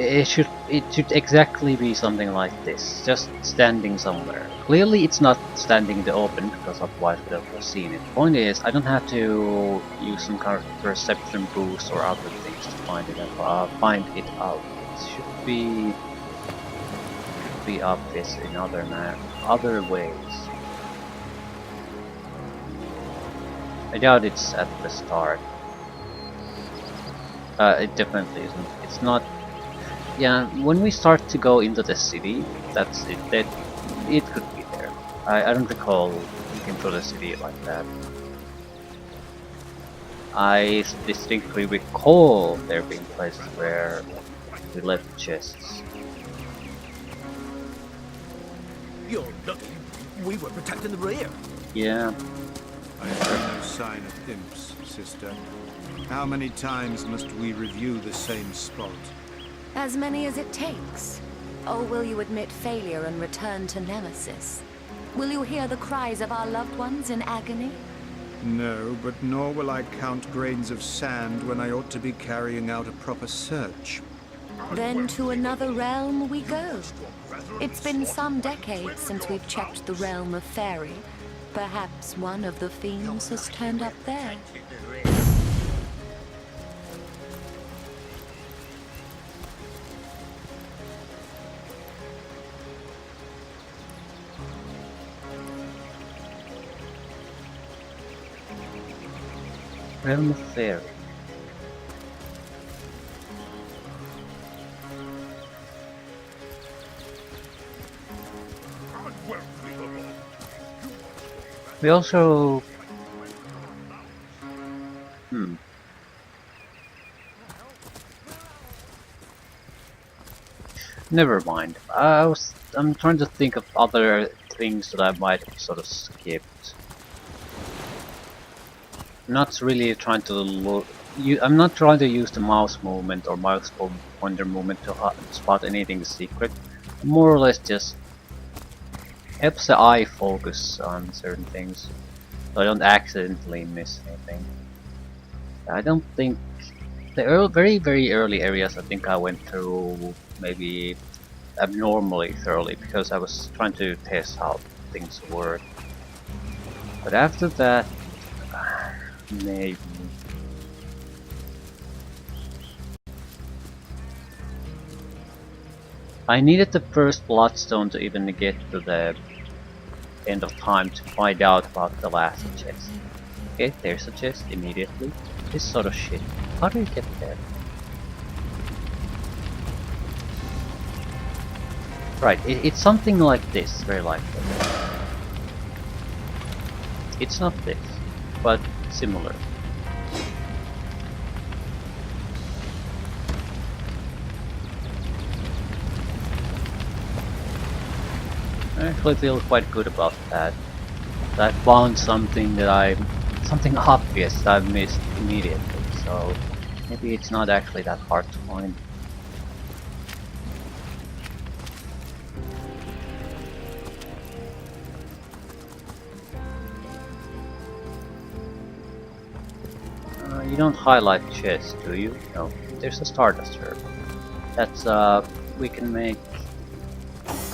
It should exactly be something like this, just standing somewhere. Clearly it's not standing in the open, because otherwise we would have seen it. Point is, I don't have to use some kind of perception boost or other things to find it out. It should be obvious in other ways. I doubt it's at the start. It definitely isn't. It's not. Yeah, when we start to go into the city, that's it. That it could be there. I don't recall looking through the city like that. I distinctly recall there being places where we left chests. You're lucky we were protecting the rear. Yeah. I heard no sign of imps, sister. How many times must we review the same spot? As many as it takes. Or will you admit failure and return to Nemesis? Will you hear the cries of our loved ones in agony? No, but nor will I count grains of sand when I ought to be carrying out a proper search. Then to another realm we go. It's been some decades since we've checked the realm of Fairy. Perhaps one of the fiends has turned up there. Realm of Fairy. We also... Never mind. I'm trying to think of other things that I might have sort of skipped. Not really trying to look. I'm not trying to use the mouse movement or mouse pointer movement to spot anything secret. More or less just helps the eye focus on certain things, so I don't accidentally miss anything. I don't think the very early areas. I think I went through maybe abnormally thoroughly because I was trying to test how things work. But after that, maybe. I needed the first bloodstone to even get to the end of time to find out about the last chest. Okay, there's a chest immediately. This sort of shit. How do you get there? Right, it's something like this, very likely. It's not this, but similar. I actually feel quite good about that. I found something something obvious that I missed immediately, so maybe it's not actually that hard to find. You don't highlight chests, do you? No. There's a Stardust herb. That's we can make.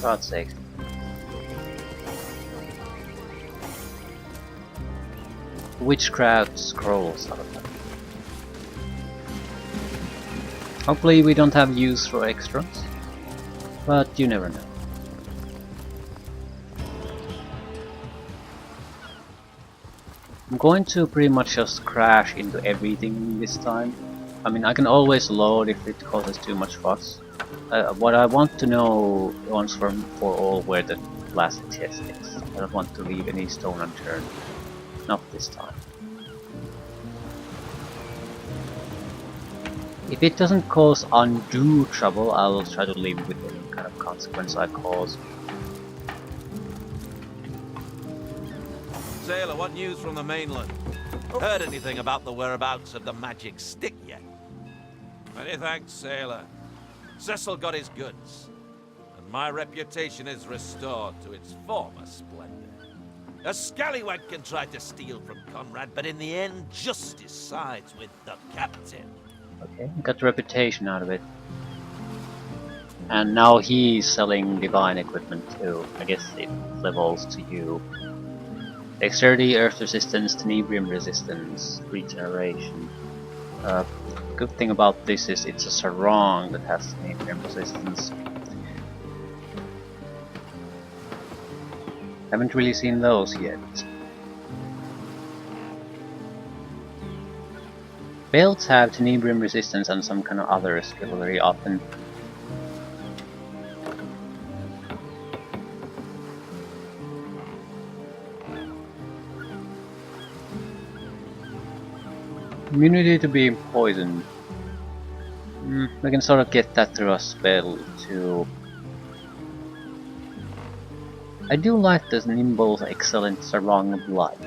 God's sake. Witchcraft scrolls out of them. Hopefully we don't have use for extras, but you never know. I'm going to pretty much just crash into everything this time. I mean, I can always load if it causes too much fuss. What I want to know once for all where the last chest is. I don't want to leave any stone unturned. Not this time. If it doesn't cause undue trouble, I'll try to live with any kind of consequence I cause. Sailor, what news from the mainland? Heard anything about the whereabouts of the magic stick yet? Many thanks, Sailor. Cecil got his goods, and my reputation is restored to its former splendor. A scallywag can try to steal from Conrad, but in the end, justice sides with the captain. Okay, got the reputation out of it. And now he's selling divine equipment too. I guess it levels to you. Dexterity, earth resistance, tenebrium resistance, regeneration. Good thing about this is it's a sarong that has tenebrium resistance. Haven't really seen those yet. Belts have tenebrium resistance and some kind of other skill very often. Immunity to being poisoned. We can sort of get that through a spell too. I do like this Nimble's excellent Sarong of Light.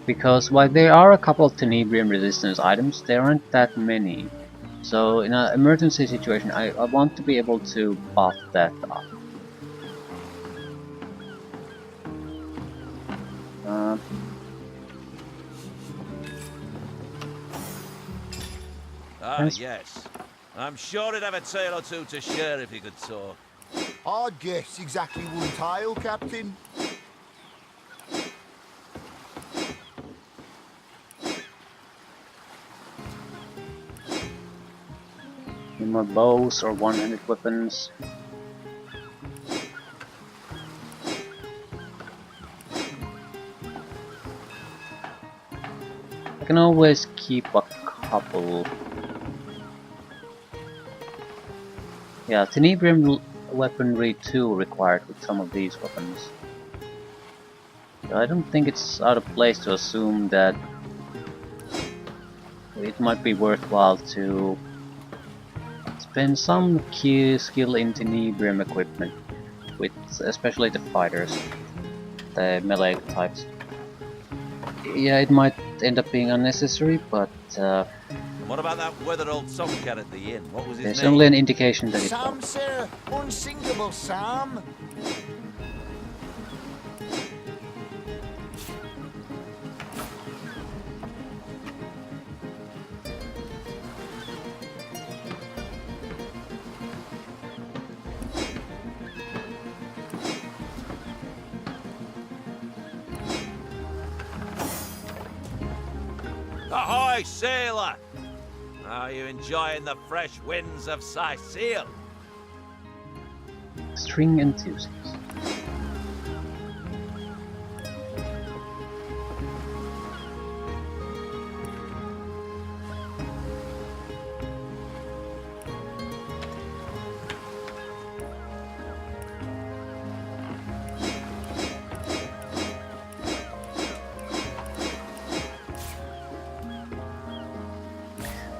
Because while there are a couple of tenebrium resistance items, there aren't that many. So in an emergency situation, I want to be able to buff that up. Yes. I'm sure he'd have a tale or two to share if he could talk. I'd guess exactly one tile, Captain. Any more bows or one-handed weapons? I can always keep a couple. Yeah, tenebrium weaponry too required with some of these weapons. I don't think it's out of place to assume that it might be worthwhile to spend some key skill in tenebrium equipment, with especially the fighters, the melee types. Yeah, it might end up being unnecessary, but What about that weathered old tomcat at the inn? What was his there's name? only an indication that it Sam, won't. sir. Unsinkable Sam. Ahoy, sailor! Are you enjoying the fresh winds of Sicile? String enthusiast.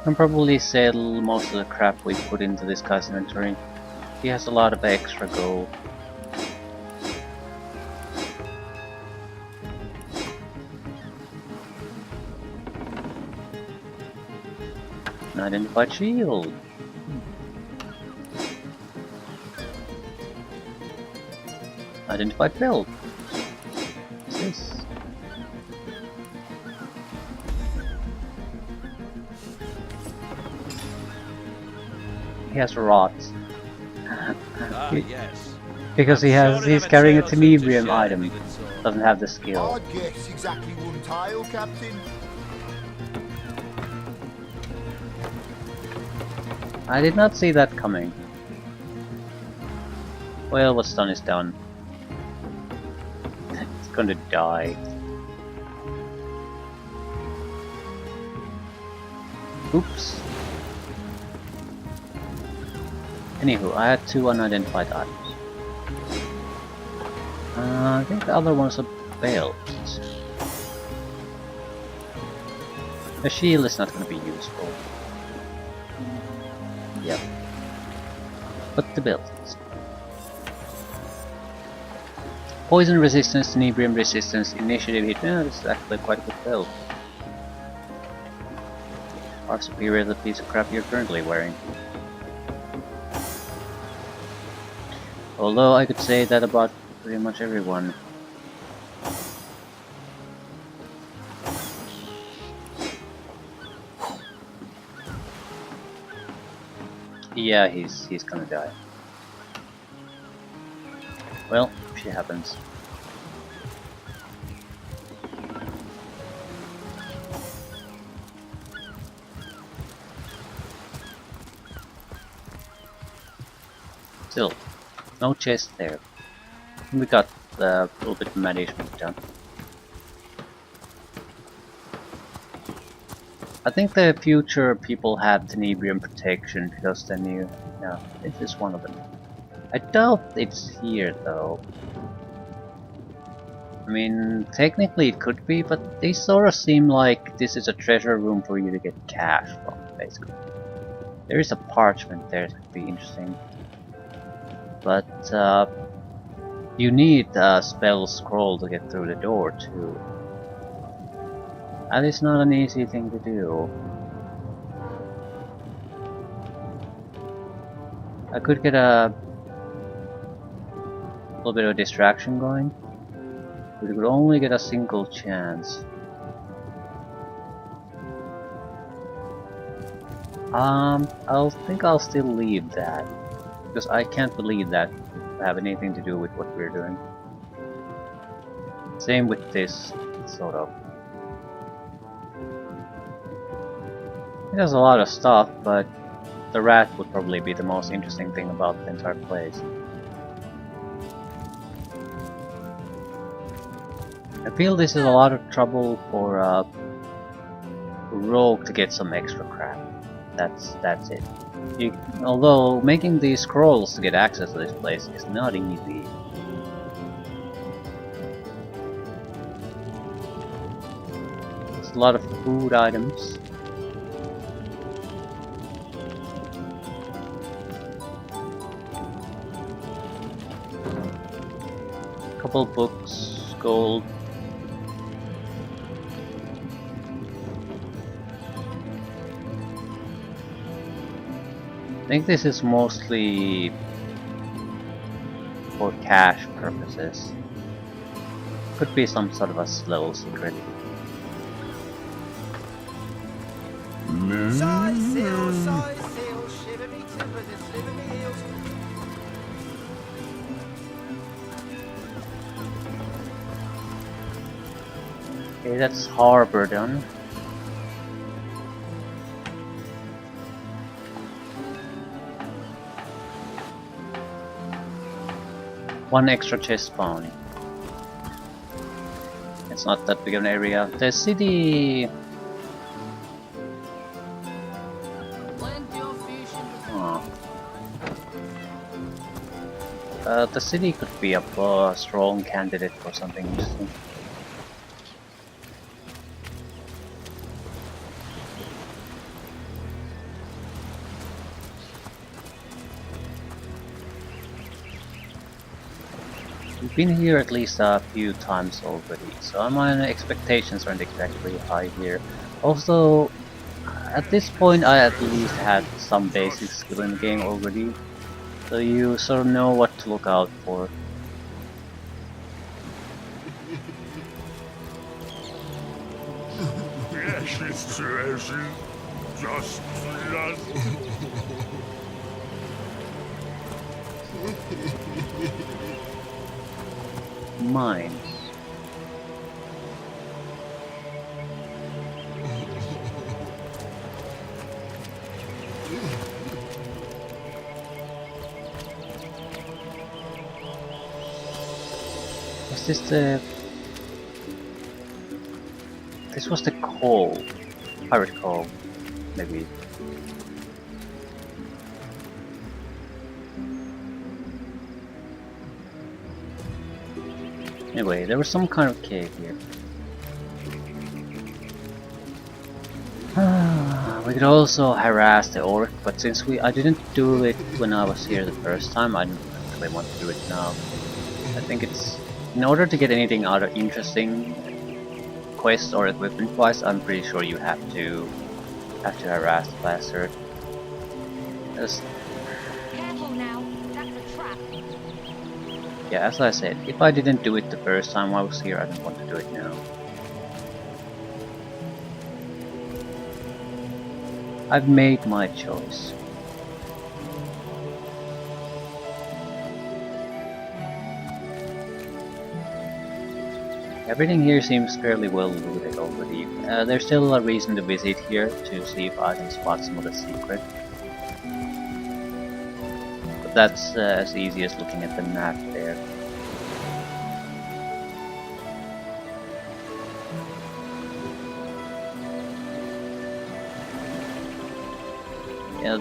Can probably sell most of the crap we put into this guy's inventory. He has a lot of extra gold. An identified shield. Identified belt. What's this? He has rods. Yes. Because he's carrying a tenebrium item. Doesn't have the skill. I'd guess exactly one tile, Captain. I did not see that coming. Well, what's done is done. It's gonna die. Oops. Anywho, I had 2 unidentified items. I think the other one's a belt. The shield is not going to be useful. Yep. But the belt is. Poison resistance, tenebrium resistance, initiative hit. Yeah, this is actually quite a good belt. Far superior to the piece of crap you're currently wearing. Although I could say that about pretty much everyone. Yeah, he's gonna die. Well, shit happens. Still, no chest there. We got a little bit of management done. I think the future people have Tenebrium protection because then you... No, this is one of them. I doubt it's here though. I mean, technically it could be, but they sort of seem like this is a treasure room for you to get cash from, basically. There is a parchment there that could be interesting. But you need a spell scroll to get through the door too. That is not an easy thing to do. I could get a little bit of distraction going. We could only get a single chance. I'll think I'll still leave that. Because I can't believe that have anything to do with what we're doing. Same with this, sort of. It has a lot of stuff, but the rat would probably be the most interesting thing about the entire place. I feel this is a lot of trouble for a rogue to get some extra crap. That's it. Although making these scrolls to get access to this place is not easy. There's a lot of food items. Couple books, gold. I think this is mostly for cash purposes. Could be some sort of a slow secret. Side sail, shiver me timbers and sliver me heels. Okay, that's harbor done. One extra chest spawn. It's not that big of an area. The city... the city could be a strong candidate for something interesting. We've been here at least a few times already, so my expectations aren't exactly high here. Also, at this point I at least had some basic skill in the game already, so you sort of know what to look out for. Precious treasure, just lost. Mines. Was this the... This was the call. Pirate call, maybe. Anyway, there was some kind of cave here. We could also harass the orc, but since I didn't do it when I was here the first time, I don't really want to do it now. I think it's... In order to get anything out of interesting quest or equipment wise, I'm pretty sure you have to harass the bastard. Just... Careful now, that's a trap. Yeah, as I said, if I didn't do it the first time I was here, I don't want to do it now. I've made my choice. Everything here seems fairly well looted already. There's still a reason to visit here to see if I can spot some of the secret. But that's as easy as looking at the map there. Yeah,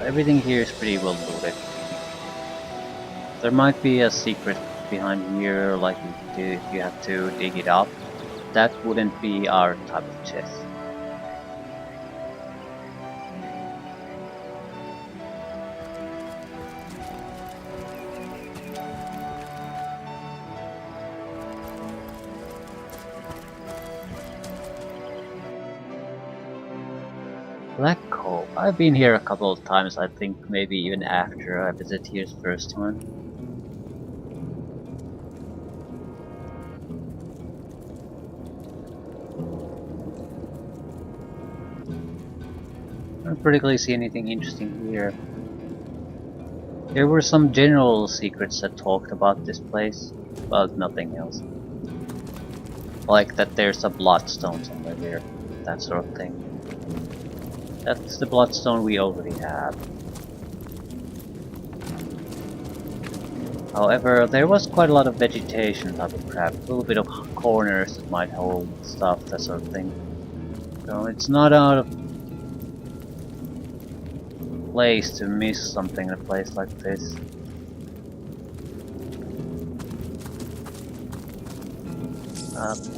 everything here is pretty well looted. There might be a secret behind here, like if you have to dig it up. That wouldn't be our type of chest. Black Cove. I've been here a couple of times, I think maybe even after I visited here the first time. I don't particularly see anything interesting here. There were some general secrets that talked about this place, but nothing else. Like that there's a bloodstone somewhere here, that sort of thing. That's the bloodstone we already have. However, there was quite a lot of vegetation type of crap, a little bit of corners that might hold stuff, that sort of thing. So it's not out of place to miss something in a place like this.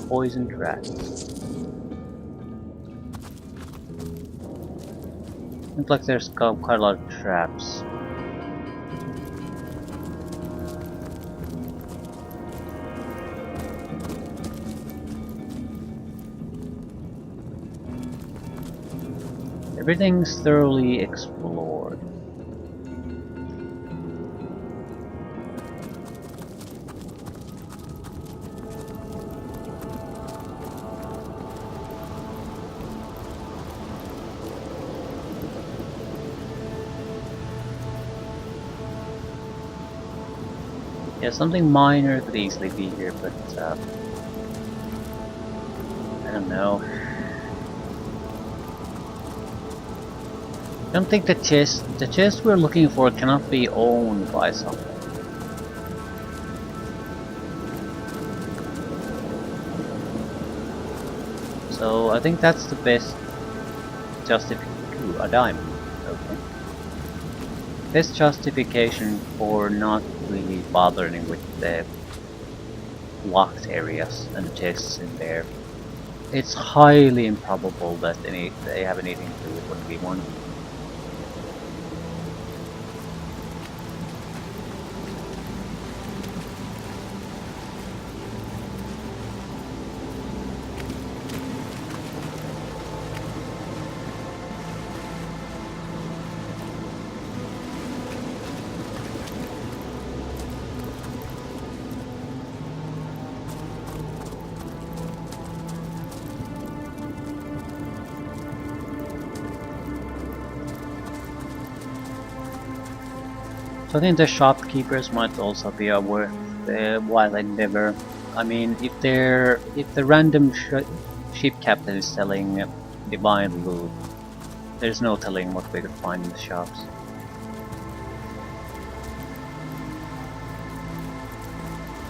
Poison rats. Looks like there's quite a lot of traps. Everything's thoroughly explored. Yeah, something minor could easily be here, but I don't know. I don't think the chest we're looking for cannot be owned by someone. So I think that's the best justification. Ooh, a diamond. Okay. Best justification for not really bothering with the locked areas and the chests in there. It's highly improbable that they have anything to do with what we want. So I think the shopkeepers might also be a worthwhile endeavor. I mean, if the random ship captain is selling divine loot, there's no telling what we could find in the shops.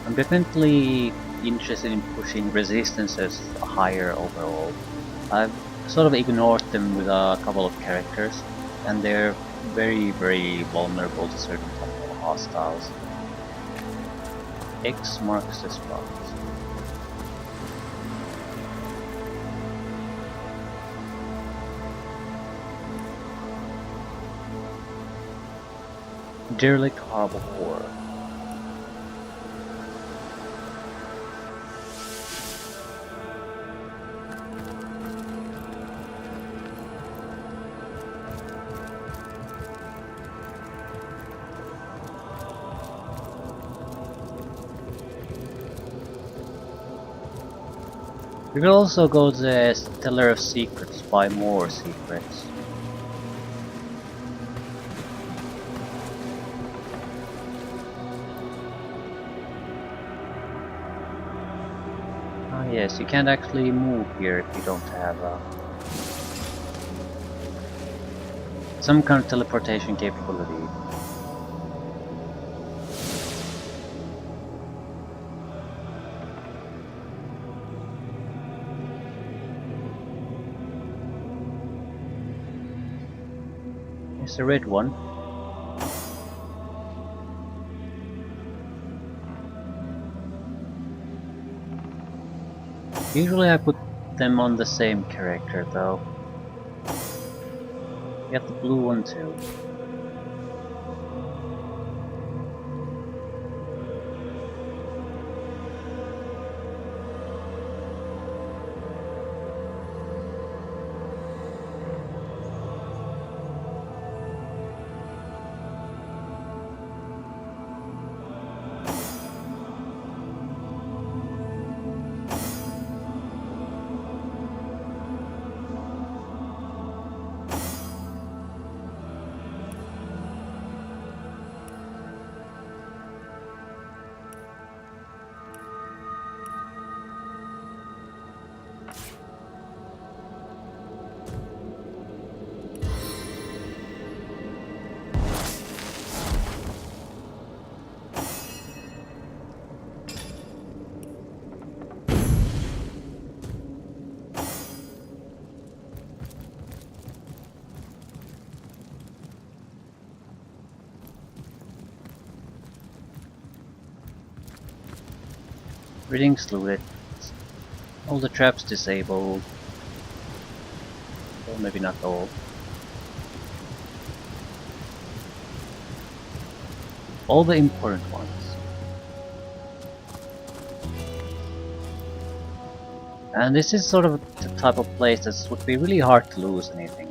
I'm definitely interested in pushing resistances higher overall. I've sort of ignored them with a couple of characters, and they're very vulnerable to certain type of hostiles. X marks the spot. Derelict Harbor. We will also go to the Stellar of Secrets, buy more secrets. Yes, you can't actually move here if you don't have some kind of teleportation capability. Here's the red one. Usually I put them on the same character though. Get the blue one too. Reading's looted. All the traps disabled. Well, maybe not all. All the important ones. And this is sort of the type of place that would be really hard to lose anything.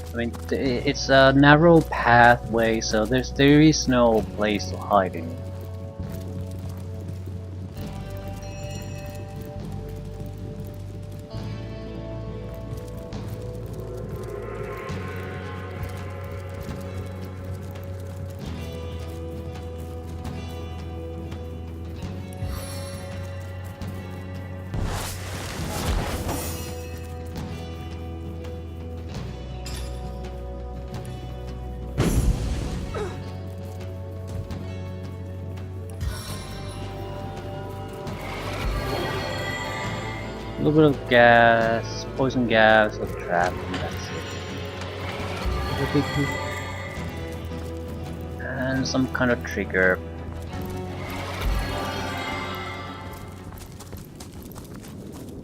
I mean, it's a narrow pathway, so there is no place to hide in. A little bit of gas, poison gas, or trap, and that's it. And some kind of trigger.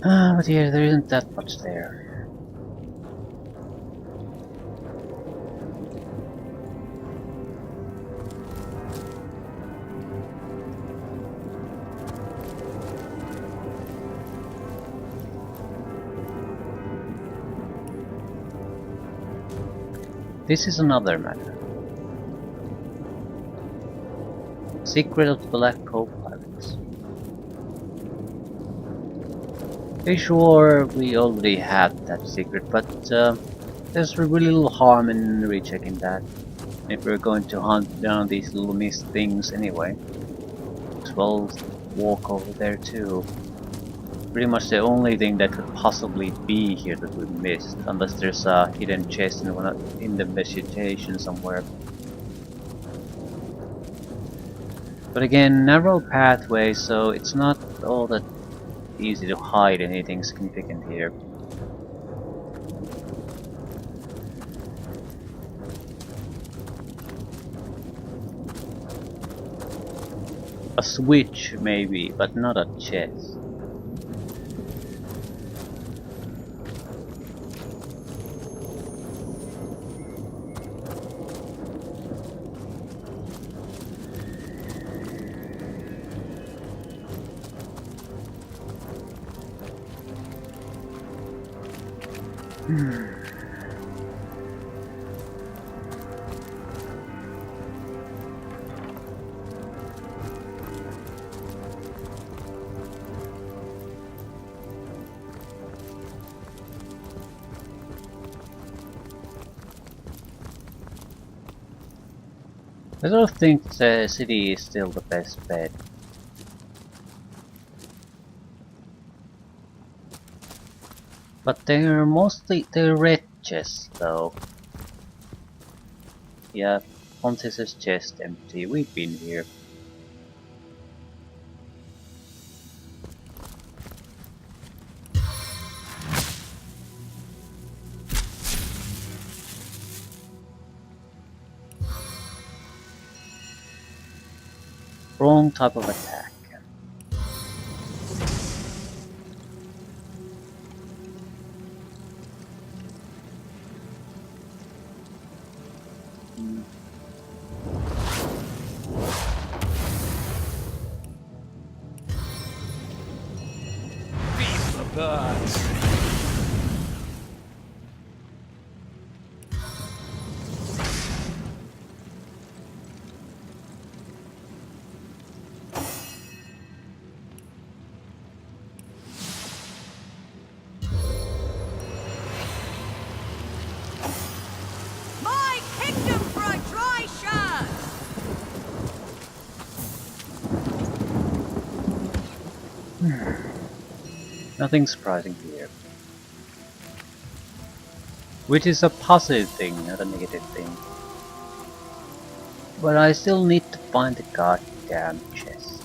But yeah, there isn't that much there. This is another matter. Secret of the Black Cove Pirates. Pretty sure we already had that secret, but there's really little harm in rechecking that. If we're going to hunt down these little mist things anyway. As well walk over there too. Pretty much the only thing that could possibly be here that we missed, unless there's a hidden chest in the vegetation somewhere. But again, narrow pathway, so it's not all that easy to hide anything significant here. A switch maybe, but not a chest. I don't think the city is still the best bet. But they're red chests though. Yeah, Pontis's chest empty. We've been here. Wrong type of attack. Feed the birds. My kingdom for a dry shirt! Nothing surprising here. Which is a positive thing, not a negative thing. But I still need to find the goddamn chest.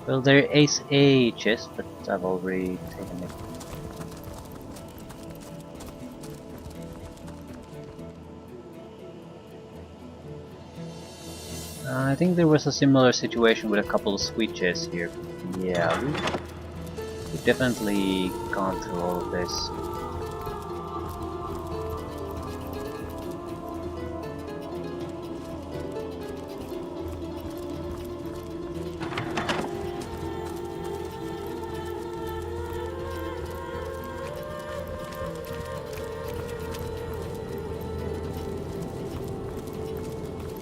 Well, there is a chest, but I've already taken it. I think there was a similar situation with a couple of switches here. Yeah, we've definitely gone through all of this.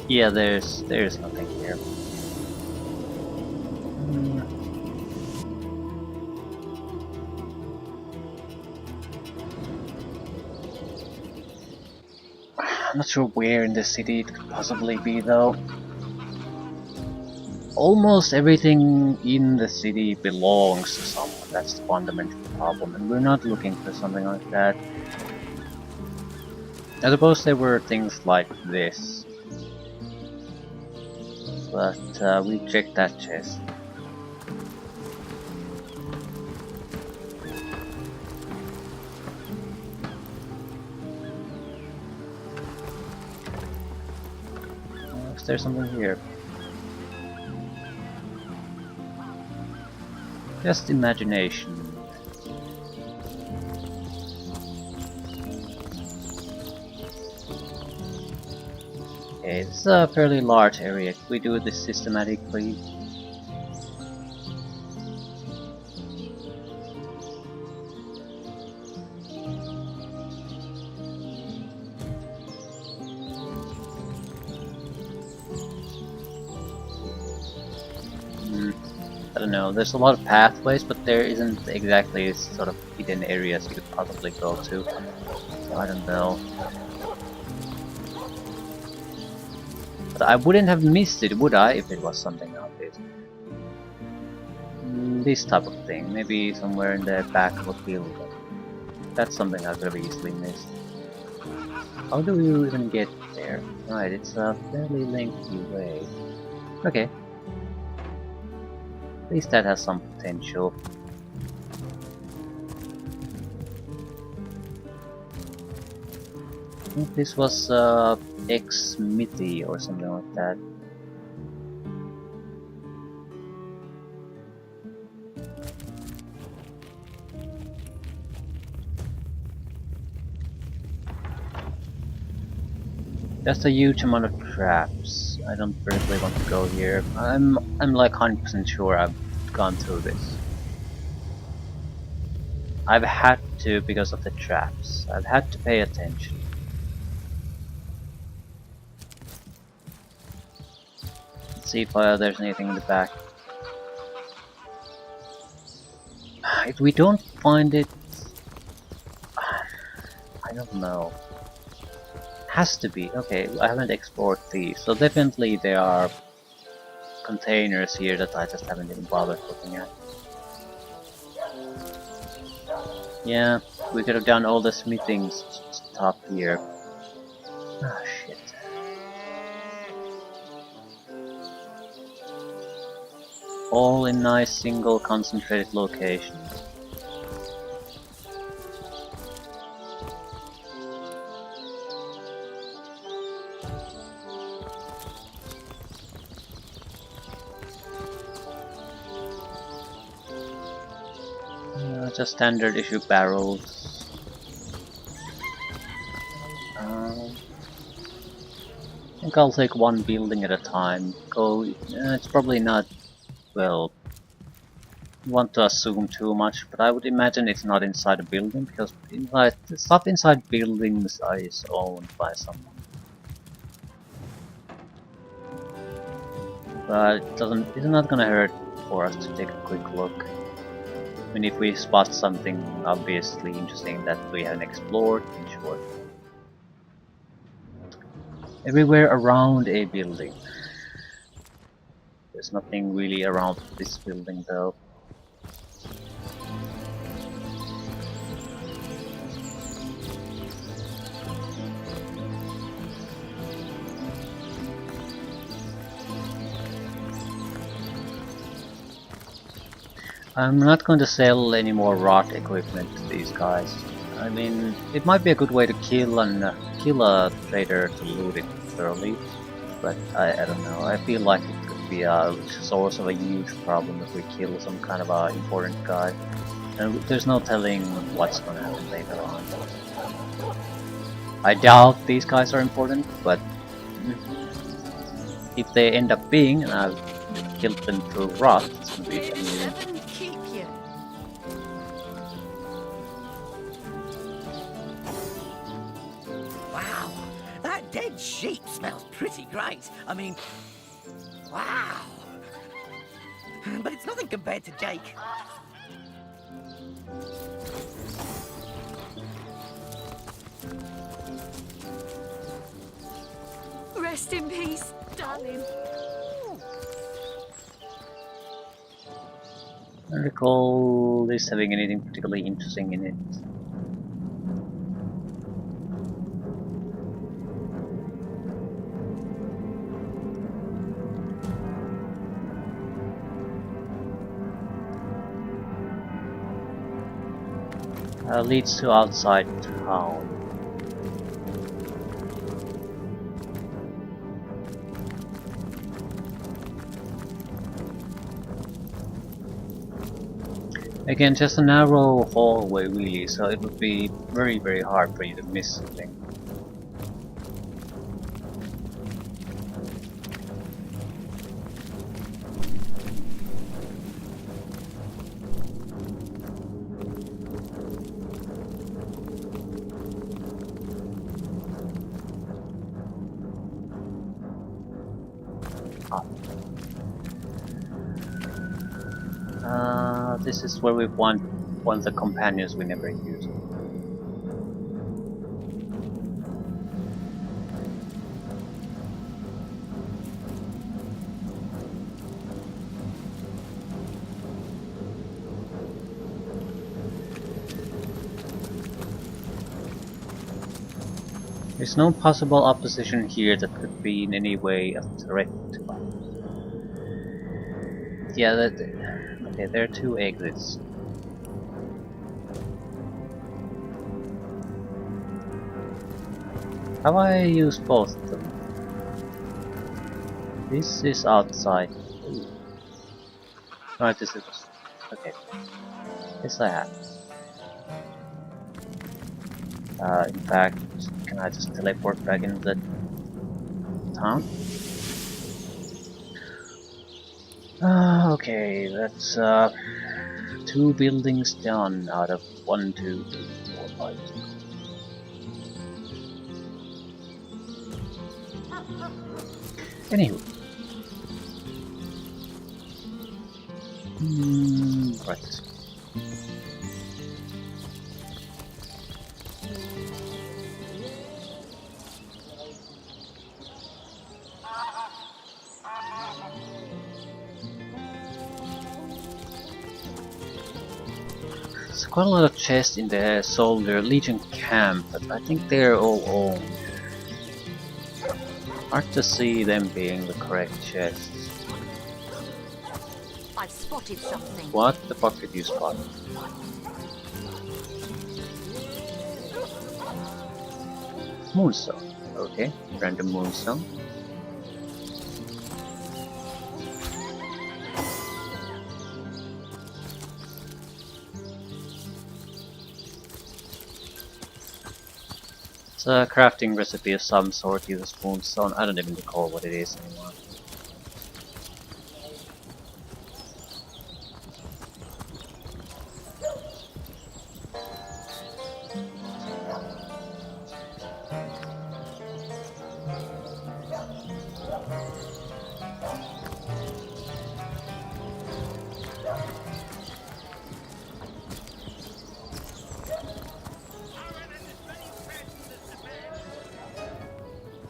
Yeah, there's nothing here. I'm not sure where in the city it could possibly be though. Almost everything in the city belongs to someone. That's the fundamental problem, and we're not looking for something like that. I suppose there were things like this. But we checked that chest. Is there something here? Just imagination. Okay, it's a fairly large area. If we do this systematically. I don't know, there's a lot of pathways, but there isn't exactly sort of hidden areas you could possibly go to. So I don't know. But I wouldn't have missed it, would I, if it was something obvious? This type of thing, maybe somewhere in the back of a building. That's something I could have easily missed. How do you even get there? Right, it's a fairly lengthy way. Okay. At least that has some potential. I think this was X-Mithy or something like that. That's a huge amount of traps. I don't really want to go here. I'm like 100% sure I've gone through this. I've had to because of the traps. I've had to pay attention. Let's see if there's anything in the back. If we don't find it, I don't know. Has to be. Okay, I haven't explored these, so definitely there are containers here that I just haven't even bothered looking at. Yeah, we could have done all the smithing stuff here. Ah, shit. All in nice single concentrated locations. Just standard issue barrels. I think I'll take one building at a time. It's probably not, well, want to assume too much, but I would imagine it's not inside a building, because stuff inside buildings is owned by someone. But it's not gonna hurt for us to take a quick look. I mean, if we spot something obviously interesting that we haven't explored, sure. Everywhere around a building. There's nothing really around this building though. I'm not going to sell any more rot equipment to these guys. I mean, it might be a good way to kill a trader to loot it thoroughly, but I don't know. I feel like it could be a source of a huge problem if we kill some kind of a important guy, and there's no telling what's going to happen later on. I doubt these guys are important, but if they end up being, and I've killed them through rot, it's going to be amusing. Dead sheep smells pretty great. I mean, wow. But it's nothing compared to Jake. Rest in peace, darling. I don't recall this having anything particularly interesting in it. Leads to outside town. Again, just a narrow hallway really, so it would be very, very hard for you to miss something. This is where we want one of the companions we never used. There's no possible opposition here that could be in any way a threat to us. Yeah, okay, there are two exits. Have I used both of them? This is outside. Ooh. Right, this is... okay. Yes, I have. In fact, can I just teleport back into the town? Okay, that's 2 buildings down out of 1, 2, 3, 4, 5, 6. Anywho. Right. There's quite a lot of chests in the Soldier Legion camp, but I think they're all owned. Hard to see them being the correct chests. I've spotted something. What the fuck did you spot? Moonstone. Okay, random moonstone. It's a crafting recipe of some sort, uses moonstone. I don't even recall what it is anymore.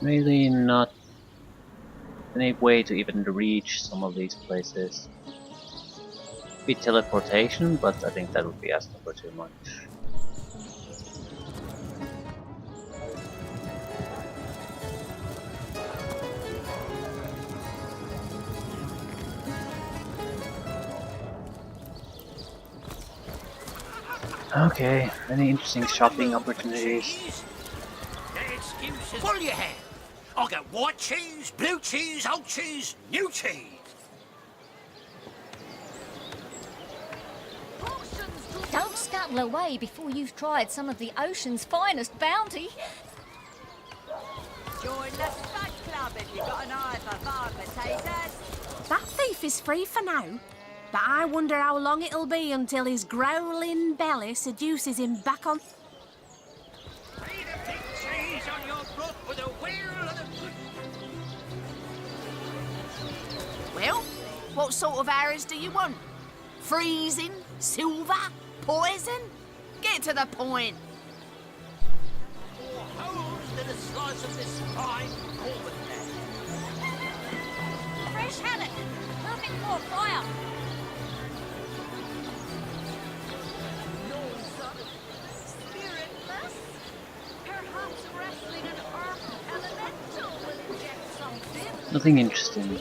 Really not any way to even reach some of these places. Be teleportation, but I think that would be asking for too much. Okay, any interesting shopping opportunities? What do you have? I got white cheese, blue cheese, old cheese, new cheese. Don't scuttle away before you've tried some of the ocean's finest bounty. Join the Spud Club if you've got an eye for farm potatoes. That thief is free for now, but I wonder how long it'll be until his growling belly seduces him back on. Well, what sort of arrows do you want? Freezing? Silver? Poison? Get to the point. Fresh haddock. Perfect for a fire. Spiritless? Perhaps wrestling an earth elemental will inject something. Nothing interesting.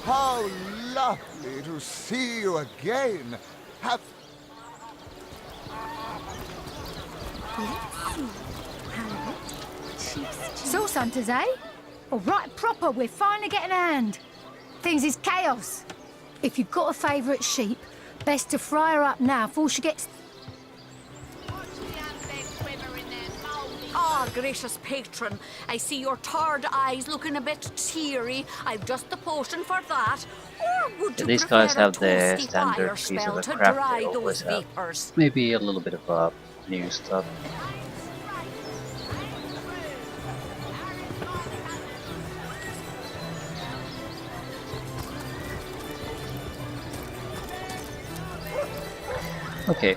How lovely to see you again. Have Source hunters, eh? All right, proper, we're finally getting a hand. Things is chaos. If you've got a favourite sheep, best to fry her up now before she gets... Ah, gracious patron, I see your tired eyes looking a bit teary. I've just the potion for that. Or would you These prefer guys a have the toasty standard fire piece spell of the to craft dry they those always have. vapours? Maybe a little bit of new stuff. Okay.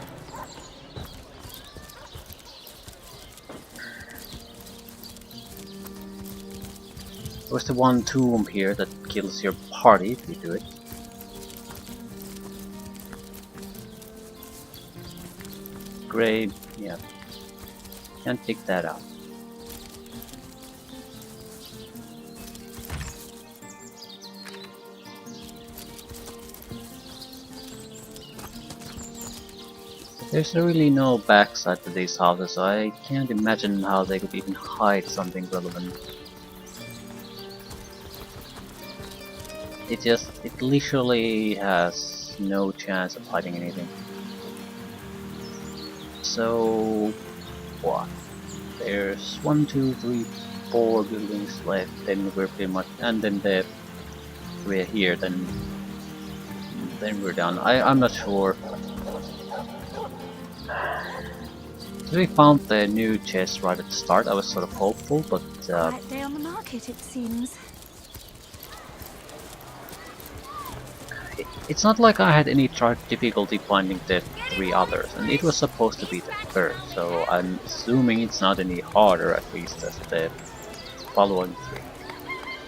There's the one tomb here that kills your party if you do it. Grave, yeah. Can't take that out. There's really no backside to these houses, so I can't imagine how they could even hide something relevant. It literally has no chance of hiding anything. So, what? There's 1, 2, 3, 4 buildings left, then we're pretty much, and then we're here, then we're done. I'm not sure. We found the new chest right at the start. I was sort of hopeful, but Right day on the market, it seems. it's not like I had any difficulty finding the 3 others, and it was supposed to be the 3rd, so I'm assuming it's not any harder, at least, as the following 3.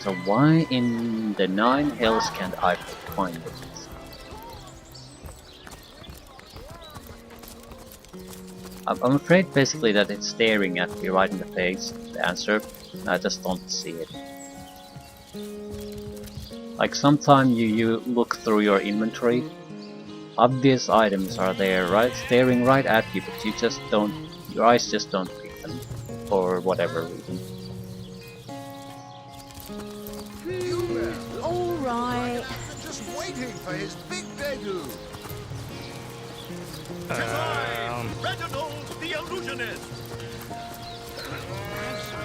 So why in the 9 hells can't I find it? I'm afraid basically that it's staring at me right in the face, the answer. I just don't see it. Like sometimes you look through your inventory, obvious items are there, right, staring right at you, but you just don't, your eyes just don't pick them, for whatever reason. All right. Just waiting for his big debut. Reginald the Illusionist!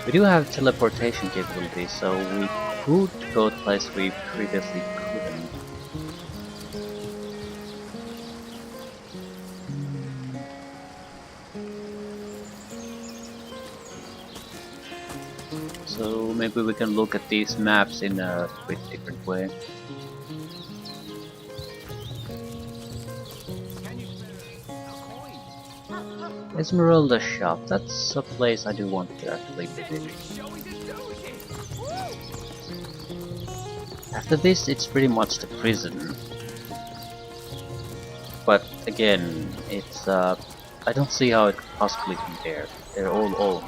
We do have teleportation capabilities, so we could go to place we previously couldn't. So maybe we can look at these maps in a bit different way. Esmeralda shop, that's a place I do want to actually visit. After this it's pretty much the prison. But again, it's I don't see how it could possibly be there. They're all owned.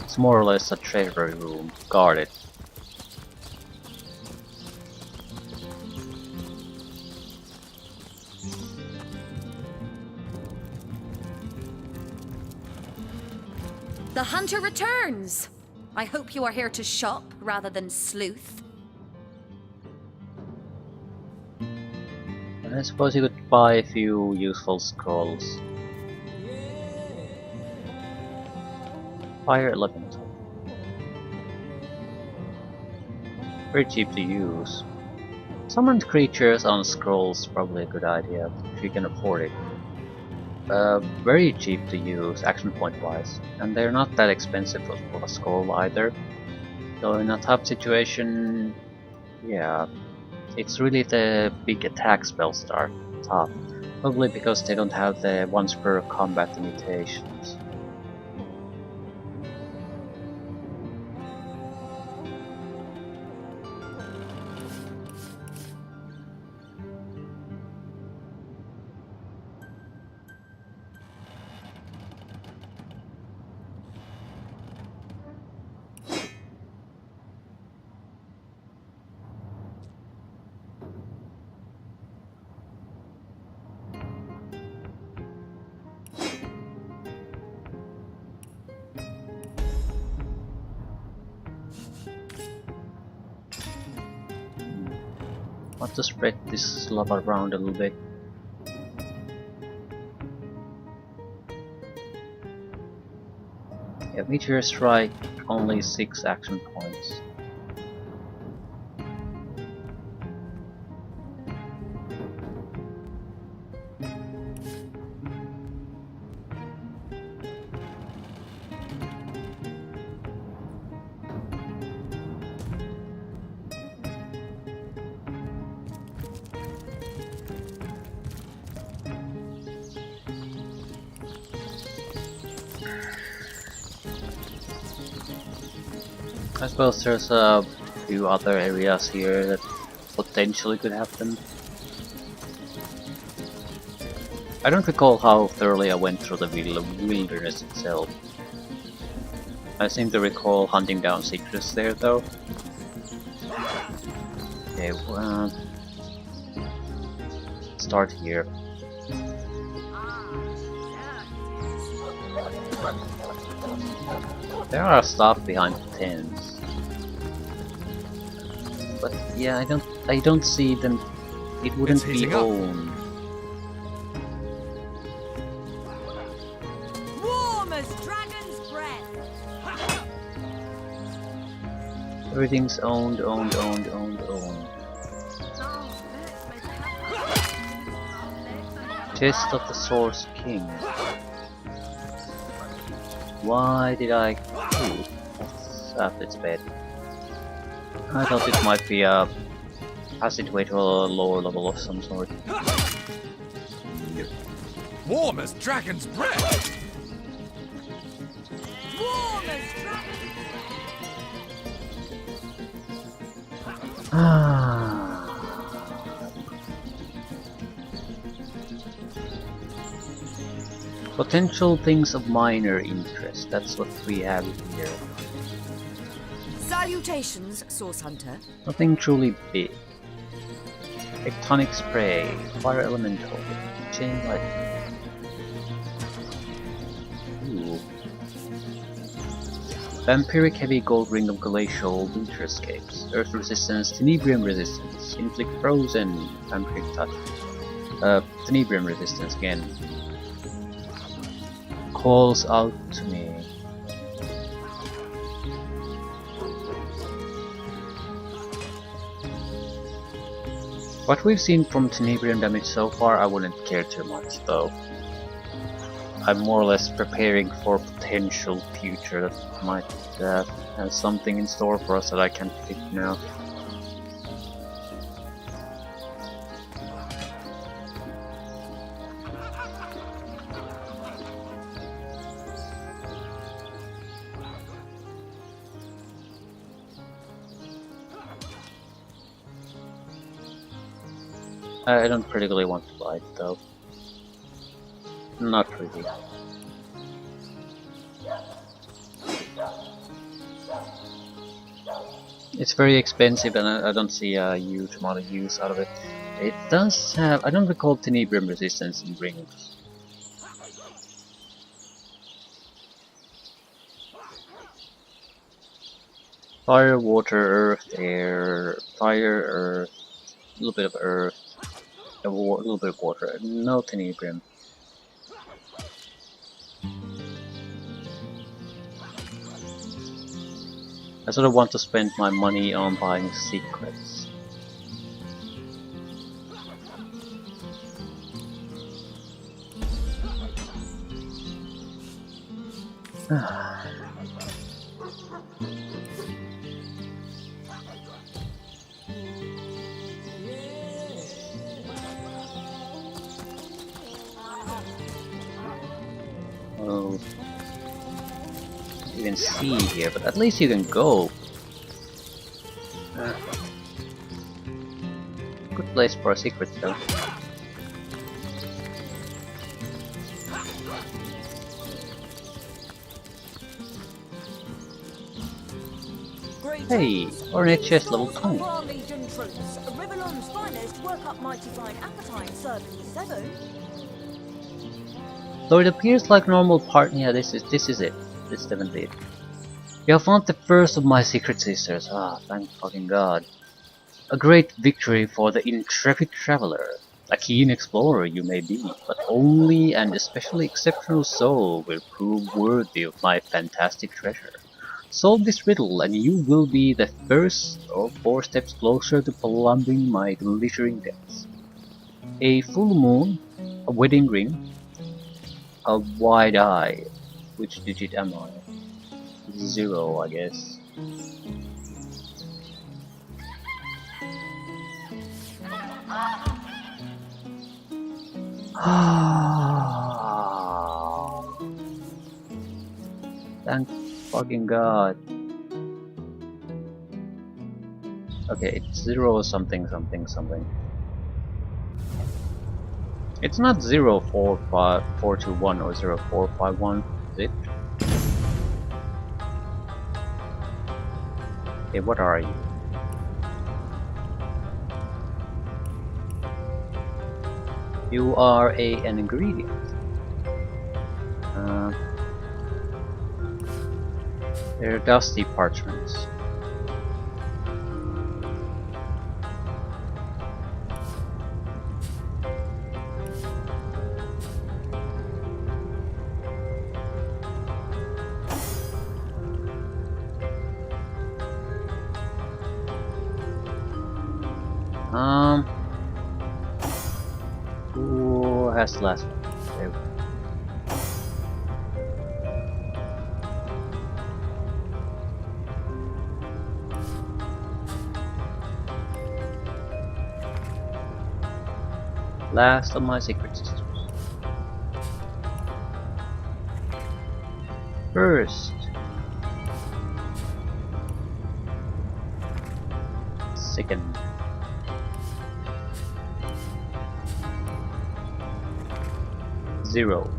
It's more or less a treasury room, guarded. The hunter returns. I hope you are here to shop rather than sleuth. And I suppose you could buy a few useful scrolls. Fire elemental. Very cheap to use. Summoned creatures on scrolls probably a good idea if you can afford it. Very cheap to use action point wise, and they're not that expensive for a scroll either. So in a tough situation, yeah, it's really the big attack spells that are tough. Probably because they don't have the once per combat limitations. Want to spread this lava around a little bit. Yeah, Meteor Strike, only 6 action points. I suppose there's a few other areas here that potentially could happen. I don't recall how thoroughly I went through the wilderness itself. I seem to recall hunting down secrets there though. Okay, start here. There are stuff behind the tents, but yeah, I don't see them. It wouldn't be owned. Warm as dragon's breath. Everything's owned. Chest of the Source King. Why did I... Ooh, that's after its bed. I thought it might be a passageway to a lower level of some sort. Warm as dragon's breath! Warm as dragon's Potential things of minor interest. That's what we have here. Salutations, Source Hunter. Nothing truly big. Tectonic spray, fire elemental, chain lightning. Ooh. Vampiric heavy gold ring of glacial winter escapes. Earth resistance, tenebrium resistance, inflict frozen, vampiric touch. Tenebrium resistance again. Calls out to me. What we've seen from Tenebrium damage so far, I wouldn't care too much though. I'm more or less preparing for potential future that might have something in store for us that I can't predict now. I don't particularly want to buy it though. Not really. It's very expensive and I don't see a huge amount of use out of it. It does have... I don't recall Tenebrium resistance in rings. Fire, water, earth, air... Fire, earth... A little bit of earth... A little bit of water. No Tenebrium. I sort of want to spend my money on buying secrets. Oh. You can see here, but at least you can go. Good place for a secret though. Hey, Ornate chest level 20. Rivalon's finest work up mighty fine appetite serving the 7. Though it appears like normal part, yeah, this is it. This is definitely it. You have found the first of my secret sisters. Ah, thank fucking god. A great victory for the intrepid traveler. A keen explorer you may be, but only an especially exceptional soul will prove worthy of my fantastic treasure. Solve this riddle and you will be the first or 4 steps closer to plumbing my glittering depths. A full moon, a wedding ring, a wide eye. Which digit am I? 0, I guess. Thank fucking god. Okay, it's 0 something something something. It's not 045421 or 0451, is it? Okay, what are you? You are an ingredient. They're dusty parchments. Who has the last one? There we go. Last of my secret sisters. First. Second. Zero.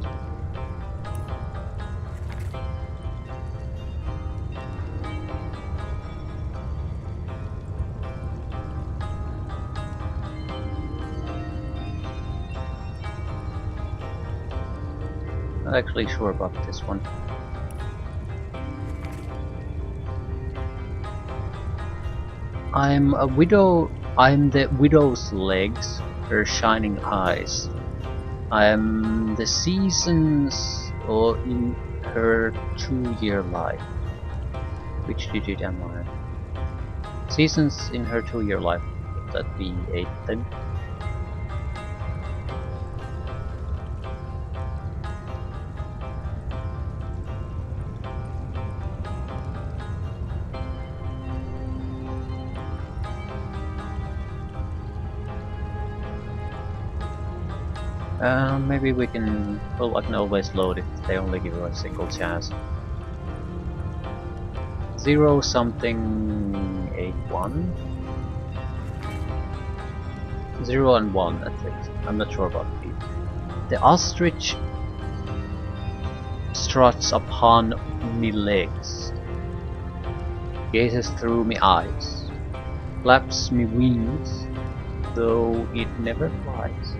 Not actually sure about this one. I'm a widow. I'm the widow's legs, her shining eyes. I'm the seasons or in her 2-year life. Which digit am I? Seasons in her 2-year life. Would that be 8 then? Maybe we can. Well, I can always load it. They only give you a single chance. 0 something 81. 0 and 1 at least. I'm not sure about the. The ostrich struts upon me legs, gazes through me eyes, flaps me wings, though it never flies.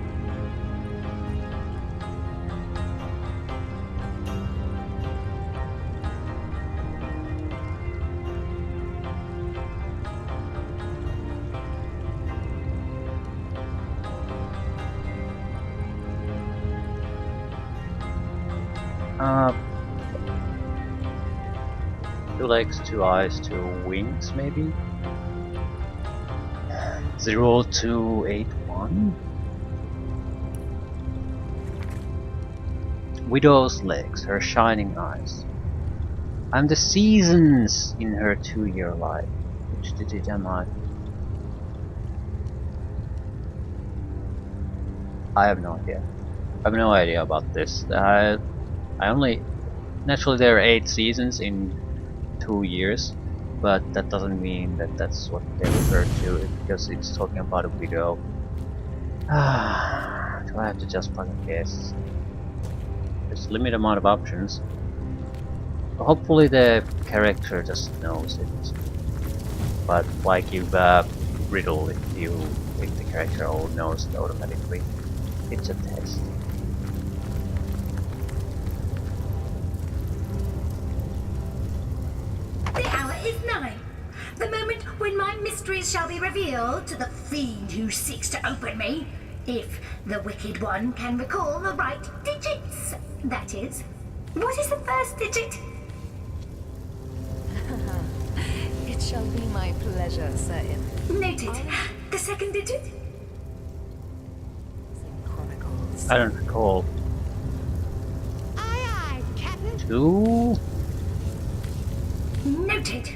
Two legs, 2 eyes, 2 wings, maybe? 0281? Widow's legs, her shining eyes. I'm the seasons in her 2-year life. Which digit am I? I have no idea. I have no idea about this. I only... Naturally there are 8 seasons in 2 years, but that doesn't mean that that's what they refer to, because it's talking about a widow. Do I have to just fucking guess? There's a limited amount of options. Hopefully the character just knows it. But why give a riddle if the character all knows it automatically? It's a test. The hour is 9. The moment when my mysteries shall be revealed to the fiend who seeks to open me. If the wicked one can recall the right digits, that is. What is the first digit? It shall be my pleasure, Sir Imp. Noted. The second digit? I don't recall. Aye, aye, Captain. 2? Noted.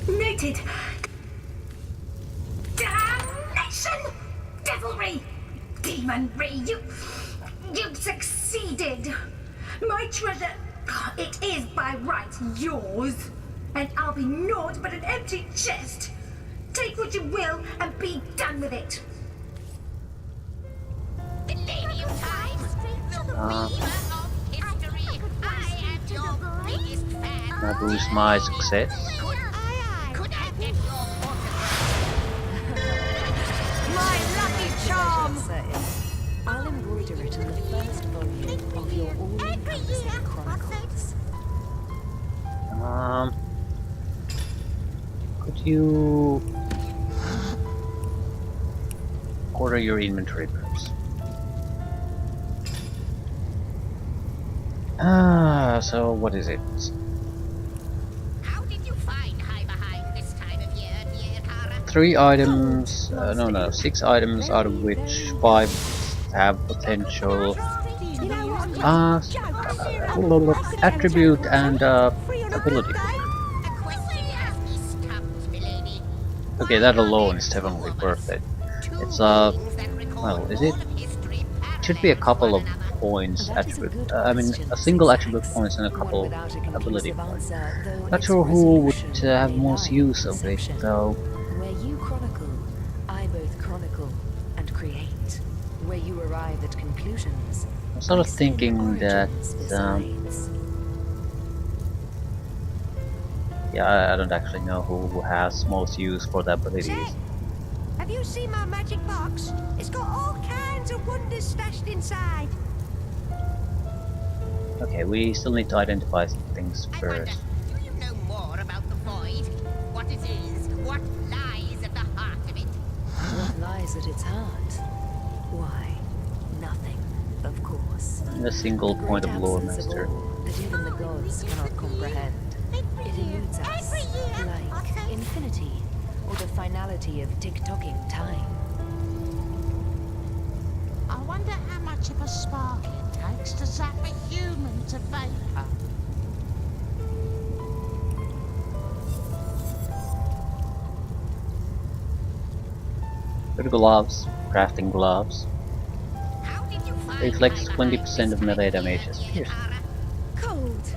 Noted. Damnation! Devilry! Demonry! You've succeeded! My treasure, it is by right yours, and I'll be naught but an empty chest. Take what you will and be done with it. The lady of time, the weaver of history. I am your biggest fan. Can I boost my success? Could I get your autograph? My lucky charm! Sir Imp. I'll embroider it in the first volume of your all-encompassing chronicles. Could you order your inventory perhaps? So what is it? How did you find High Behind this time of year, dear Tara? 3 items, no, 6 items, out of which 5 have potential attribute and ability. Okay, that alone is definitely worth it. It's well, is it? Should be a couple of points attribute. I mean, a single attribute points and a couple ability points. Not sure who would have most use of it though. Where you chronicle, I both chronicle and create. Where you arrive at conclusions. I'm sort of thinking that. Yeah, I don't actually know who has most use for the abilities. Have you seen my magic box? It's got all kinds kinds of wonders stashed inside. Okay, we still need to identify things first. Do you know more about the void? What it is? What lies at the heart of it? What lies at its heart? Why, nothing, of course. A single The point great of lore absence master. all that even the gods cannot comprehend. It eludes us, like infinity, or the finality of tick-tocking time. I wonder how much of a spark it takes to zap a human to vapor. Good gloves, crafting gloves. Reflects 20% of melee damage as pierced.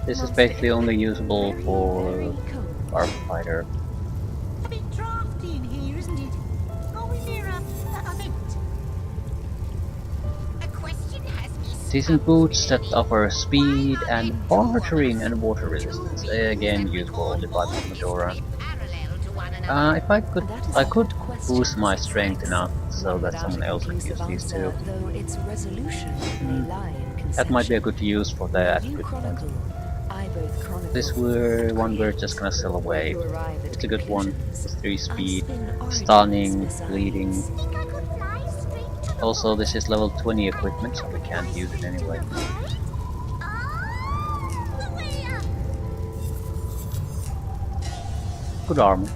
This is basically only usable for our fighter. A bit drafty in here, isn't it? Are we near a vent? A question has me Decent boots that offer speed and bartering and water resistance. Again, usable only by the Medora. If I could boost my strength enough so that someone else could use these two. Though its resolution may lie in That might be a good use for that. Good point. This one we're just gonna sell away. It's a good one. It's 3 speed, stunning, bleeding. Also, this is level 20 equipment, so we can't use it anyway. Good armor.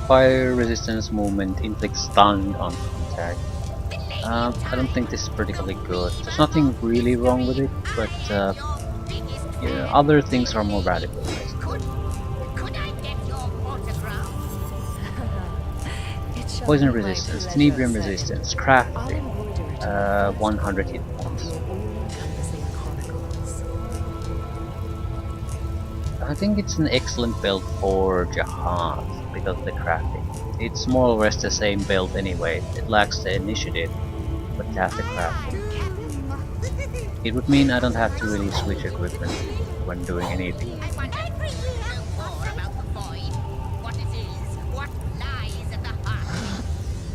Fire resistance movement, inflicts stun on contact. I don't think this is particularly good. There's nothing really wrong with it, but yeah, other things are more valuable. Poison resistance, tenebrium resistance, crafting, 100 hit points. I think it's an excellent build for Jihad because of the crafting. It's more or less the same build anyway. It lacks the initiative, but it has the crafting. It would mean I don't have to really switch equipment when doing anything.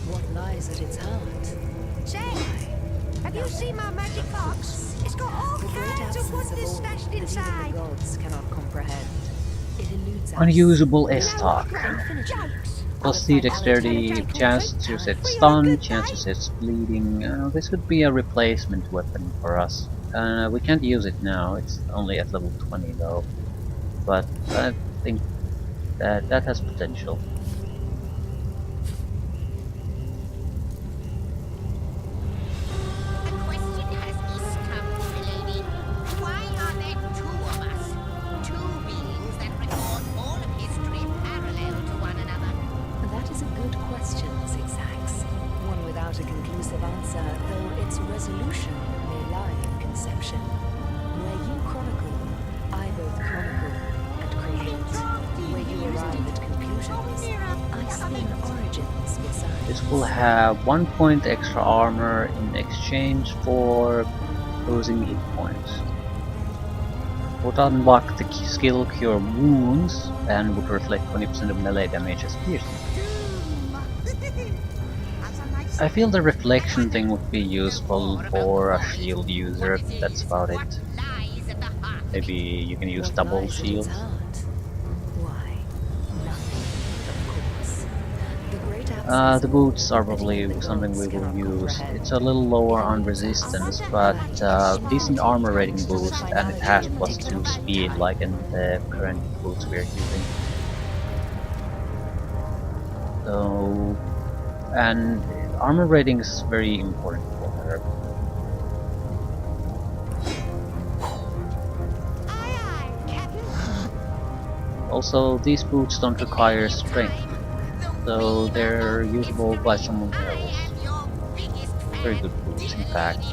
What lies at its heart? Say, have you seen my magic box? It's got all kinds of wonders stashed inside. The gods cannot comprehend. It eludes us. Unusable S-Talk. Plus the dexterity, chance to set stun, chance to set bleeding. This would be a replacement weapon for us. We can't use it now, it's only at level 20 though. But I think that has potential. That is a good question, Zigzags. One without a conclusive answer, though its resolution may lie in conception. Where you chronicle, I both chronicle and create. Where you arrive at conclusions, I spin origins beside. This will have 1 point extra armor in exchange for losing hit points. Would unlock the skill Cure Wounds and would reflect 20% of melee damage as piercing. I feel the reflection thing would be useful for a shield user, that's about it. Maybe you can use double shield. The boots are probably something we will use. It's a little lower on resistance, but decent armor rating boost, and it has +2 speed like in the current boots we're using. So, and armor rating is very important for her. Also, these boots don't require strength, so they're usable by someone else. Very good boots, in fact.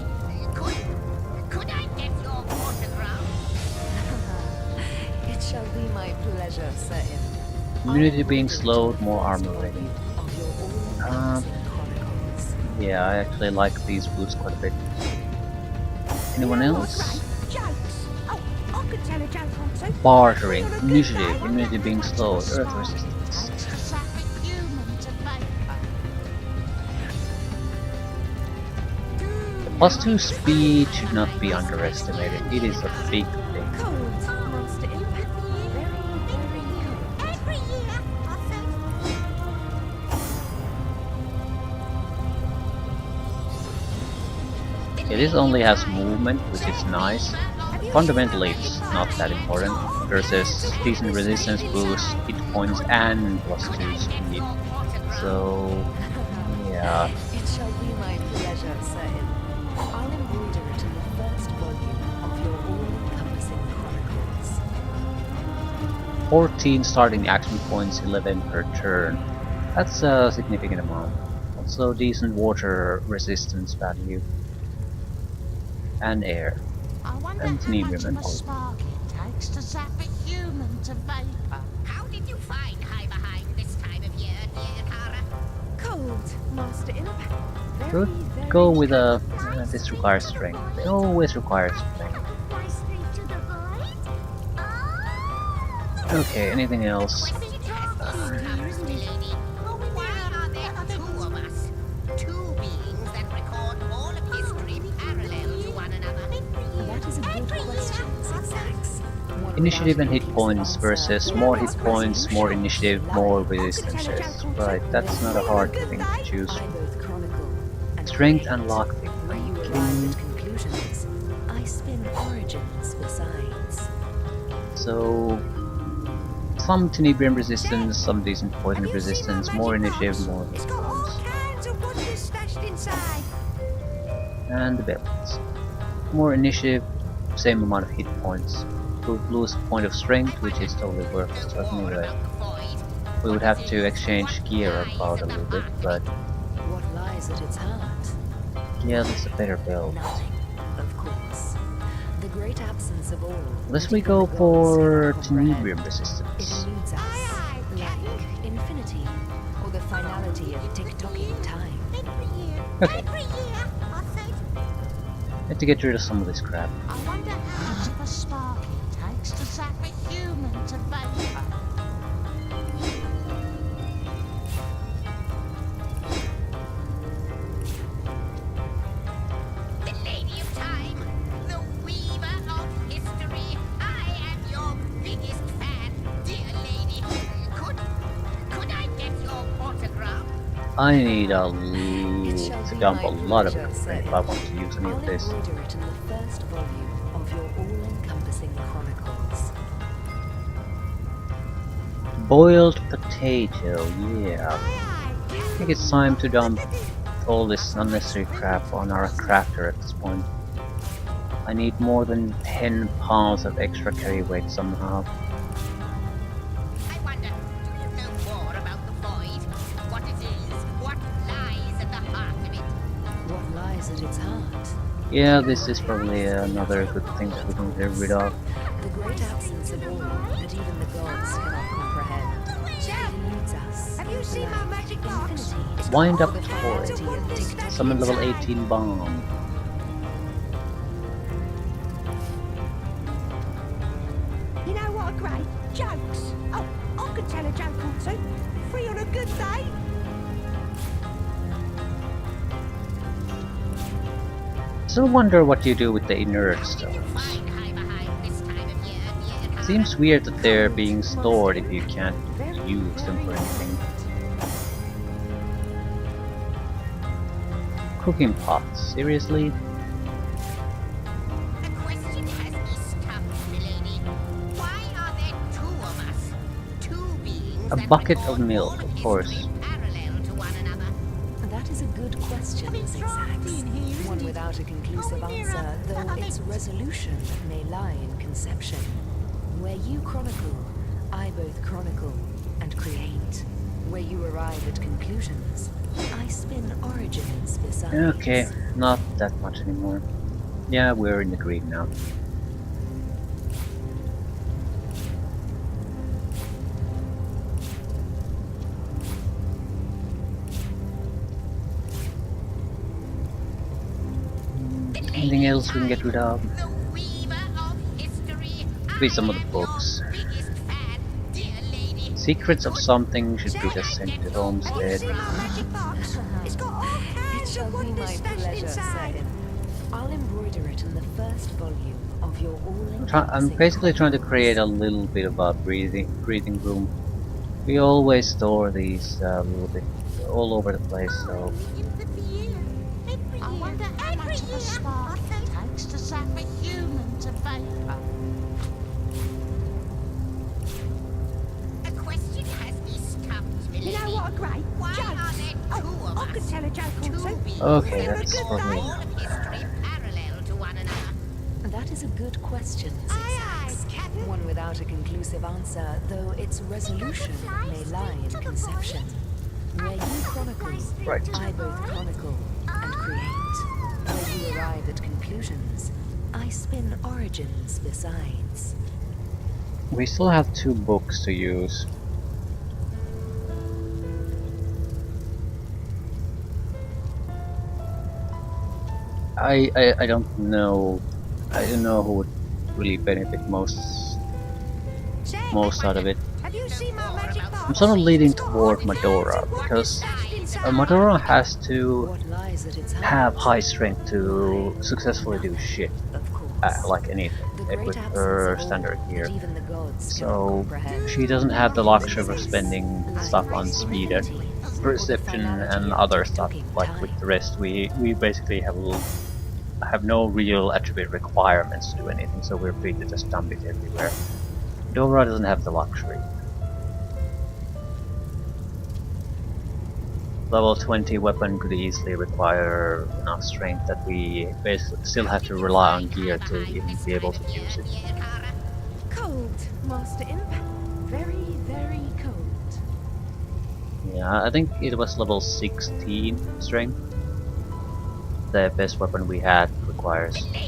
It shall be my pleasure, Sir Im. Immunity being slowed, more armor rating. Yeah, I actually like these boots quite a bit. Anyone else? Bartering, initiative, immunity being slowed, earth resistance. +2 speed should not be underestimated. It is a big thing. Monster impact. Very cold. Every year, I think. It only has movement, which is nice. Fundamentally, it's not that important. Versus decent resistance boost, hit points, and +2 speed. So, yeah. It shall be my pleasure, sir. I'll embroider it in the first volume of your all-encompassing chronicles. 14 starting action points, 11 per turn. That's a significant amount. Also decent water resistance value. And air. I wonder And how Tenebrium much of and a Pulp. spark it takes to zap a human to vapor. How did you find Heimerheim this time of year, dear Kara? Cold, Master Impact. Good. Go with a... this requires strength. It always requires strength. Okay, anything else? Why are there two of us? Two beings that record all of history parallel to one another. That is a good question, Zigzags. Initiative and hit points versus more hit points, more initiative, more resistances. Right, that's not a hard thing to choose. I both chronicle and Strength and lockpick. where you arrive at conclusions. I spin origins besides. So... some Tenebrium resistance, some decent poison resistance, more initiative, more hit points. Cans of wonders stashed inside. And the abilities. More initiative, same amount of hit points. We would lose a point of strength, which is totally worthless to us anyway. We would have to exchange gear about a little bit, but What lies at its heart? yeah, that's a better build. Nothing, of course. The great absence of all. Unless we that go even the gods for cannot comprehend. Tenebrium It resistance. eludes us, like infinity, or the finality of tick-tocking time. Okay, Every year, I think. need to get rid of some of this crap. I wonder how much of a spark it takes to zap a human to vapor. The Lady of Time, the weaver of history. I am your biggest fan, dear lady. Could I get your autograph? I need to dump a lot of equipment if I want to use any I'll of this. embroider it in the first volume of your all-encompassing chronicles. Boiled potato, yeah. I think it's time to dump all this unnecessary crap on our crafter at this point. I need more than 10 pounds of extra carry weight somehow. I wonder, do you know more about the void? What it is? What lies at the heart of it? What lies at its heart? Yeah, this is probably another good thing that we can get rid of. The great absence of all that even the gods cannot comprehend. It eludes us. Have you seen my magic box? Infinity, Wind up or the toy. finality of tick-tocking Summon level time. 18 bomb. You know what are great? Jokes. Oh, I could tell a joke or two. Free on a good day. Still wonder what you do with the inert stones. Find Heimerheim this time of year, dear Kara. Seems weird that they're being stored if you can't use them for anything. Cooking pots, seriously? The question has me stumped, milady. Why are there two of us? Two beings A that bucket record of milk, all of course. history parallel to one another. That is a good question, Zigzags. One without a conclusive answer, though its resolution may lie in conception. Where you chronicle, I both chronicle and create. Where you arrive at conclusions, I spin origins besides. Okay, not that much anymore. Yeah, we're in the green now. Anything else we can get rid of? The weaver of history. Maybe some of the books. Biggest fan, dear lady. Secrets of something should be just sent to Have you Homestead. seen my magic box? It's got all It kinds shall of be wonders my stashed pleasure, inside. sir. consider it in the first volume of your I'm basically trying to create a little bit of a breathing room. We always store these a little bit all over the place, so I wonder how much of a spark it takes to zap a human to vapor. A question has me stumped, milady. You know what a great Why jokes. are there two of I us? could tell a joke or two. okay, Free on a that's good for day. me. All of history parallel to one another. That is a good question, Zigzags. One without a conclusive answer, though its resolution may lie in conception. Where you chronicle, Right. I both chronicle and create. Where you arrive at conclusions, I spin origins besides. We still have 2 books to use. I don't know. I don't know who would really benefit most out of it. Have you seen my magic box? I'm sort of leaning toward Medora because Medora has to What lies at its have heart? high strength to successfully do shit, like anything, with her standard gear. Even the gods So she doesn't have the luxury of spending stuff on speed and perception and other stuff. Like with the rest, we basically have no real attribute requirements to do anything, so we're free to just dump it everywhere. Dora doesn't have the luxury. Level 20 weapon could easily require enough strength that we basically still have to rely on gear to even be able to use it. Cold, Master Imp. Very, very cold. Yeah, I think it was level 16 strength. The best weapon we had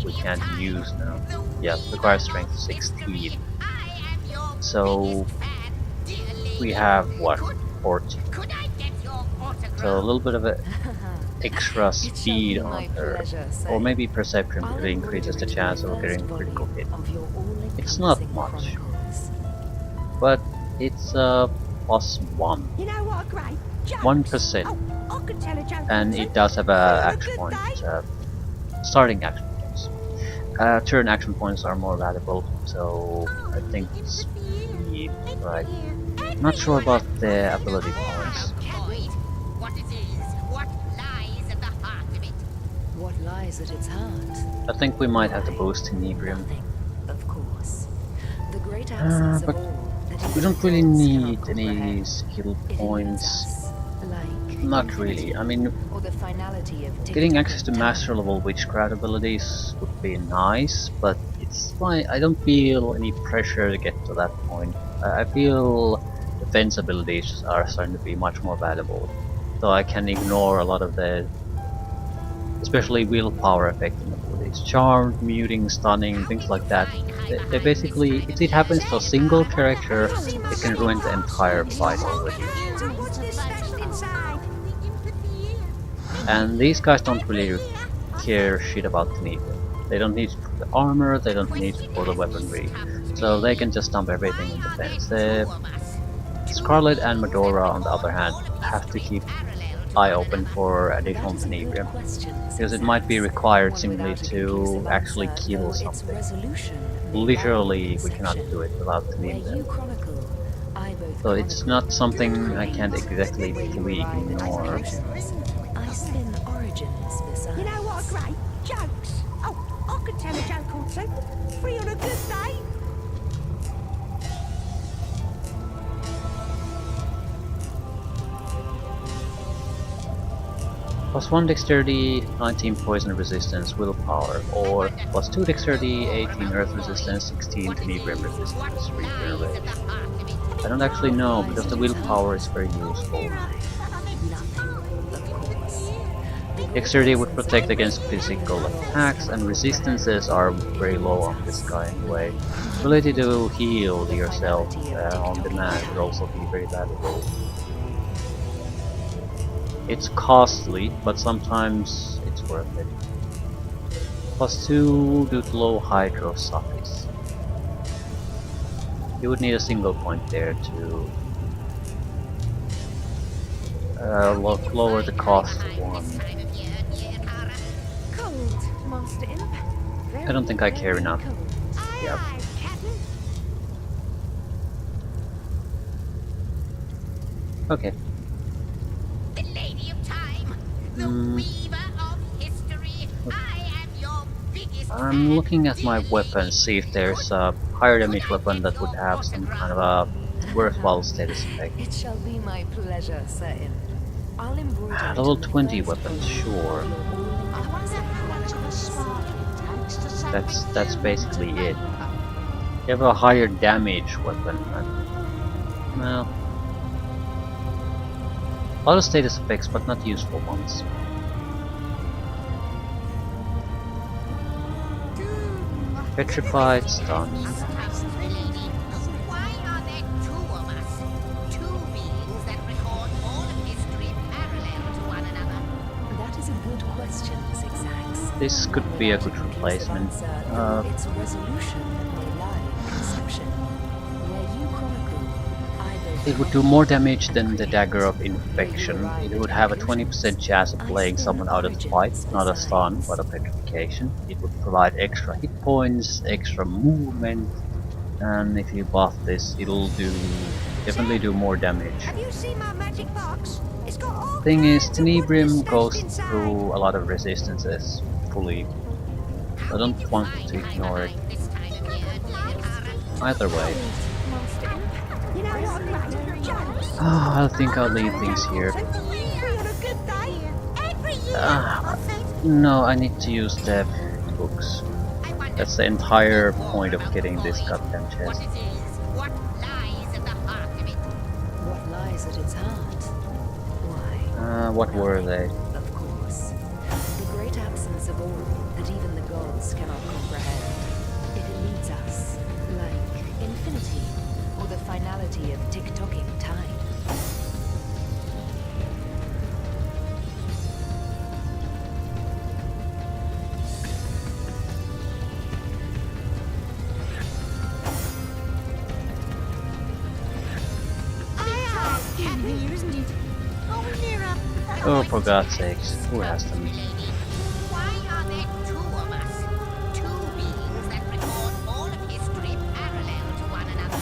we can't use now. Yeah, requires strength 16. So we have what, 14. So a little bit of extra speed on her, or maybe perception, because it increases the chance of getting critical hit. It's not much, but it's a +1. You know what a great joke. 1%. I could tell a joke And or two. it does have a action point, starting action points. Turn action points are more valuable, so I think speed, right. Not sure about the ability points. What it is, what lies at the heart of it. What lies at its heart? I think we might have to boost Inebrium. Of course. The great absence But of all that we don't really gods need cannot any comprehend. skill It points. eludes us, like Not really. I mean, or the finality of getting access to master level witchcraft abilities would be nice, but it's fine. I don't feel any pressure to get to that point. I feel defense abilities are starting to be much more valuable, so I can ignore a lot of the, especially willpower affecting abilities. Charmed, muting, stunning, things like that. They basically, if it happens to a single character, it can ruin the entire fight already. What's this special inside? And these guys don't really care shit about Tenebria. They don't need the armor, they don't need for the weaponry, so they can just dump everything in defense. The Scarlet and Medora, on the other hand, have to keep eye open for additional Tenebria, because it might be required simply to actually kill something. Literally, we cannot do it without Tenebria. So it's not something I can't exactly fully ignore. I spin origins beside. You know what a great jokes. Oh, I could tell a joke or two. Free on a good day. +1 dexterity, 19 poison resistance, willpower, or +2 dexterity, 18 earth resistance, 16 Tenebria resistance, regeneration. I don't actually know, because the willpower is very useful. Dexterity would protect against physical attacks, and resistances are very low on this guy anyway. Ability to heal yourself on demand would also be very valuable. It's costly, but sometimes it's worth it. +2 due to low hydro suffix. You would need a single point there to lower the cost to 1. Cold, Master Imp. I don't think I care enough. Yep. Okay. The Lady of Time, the Weaver of History. I am your biggest I'm looking at my weapons, see if there's a higher damage weapon that would have some kind of a worthwhile status effect. It shall be my pleasure, Sir Imp. I'll embroider it Level on the 20 first weapons, post sure. of your all-encompassing collectibles. That's basically it. You have a higher damage weapon. Well, a lot of status effects, but not useful ones. Petrified, stunned. Why are there two of us? Two beings that record all of history parallel to one another. That is a good question, Zigzags. This could be a good replacement. Its resolution may lie in conception. Where you chronicle, It would do more damage than the Dagger of Infection. It would have a 20% chance of playing someone out of the fight, not a stun, but a petrification. It would provide extra hit points, extra movement, and if you buff this, it'll definitely do more damage. Have you seen my magic box? It's got all Thing is, kinds of wonders Tenebrium stashed goes inside. through a lot of resistances fully. I don't want to ignore it. Either way. You know what, great jokes. I think I'll leave things here. Free on a good day. Every year, No, I need to use the books. That's the entire point of getting this goddamn chest. What lies at the heart of it? what lies at its heart? Why, What were they? of course, the great absence of all that even the gods cannot comprehend. It leads us, like infinity, or the finality of tick-tocking time. Oh, for God's sakes, who has them? Why are there two of us? Two beings that record all of history parallel to one another.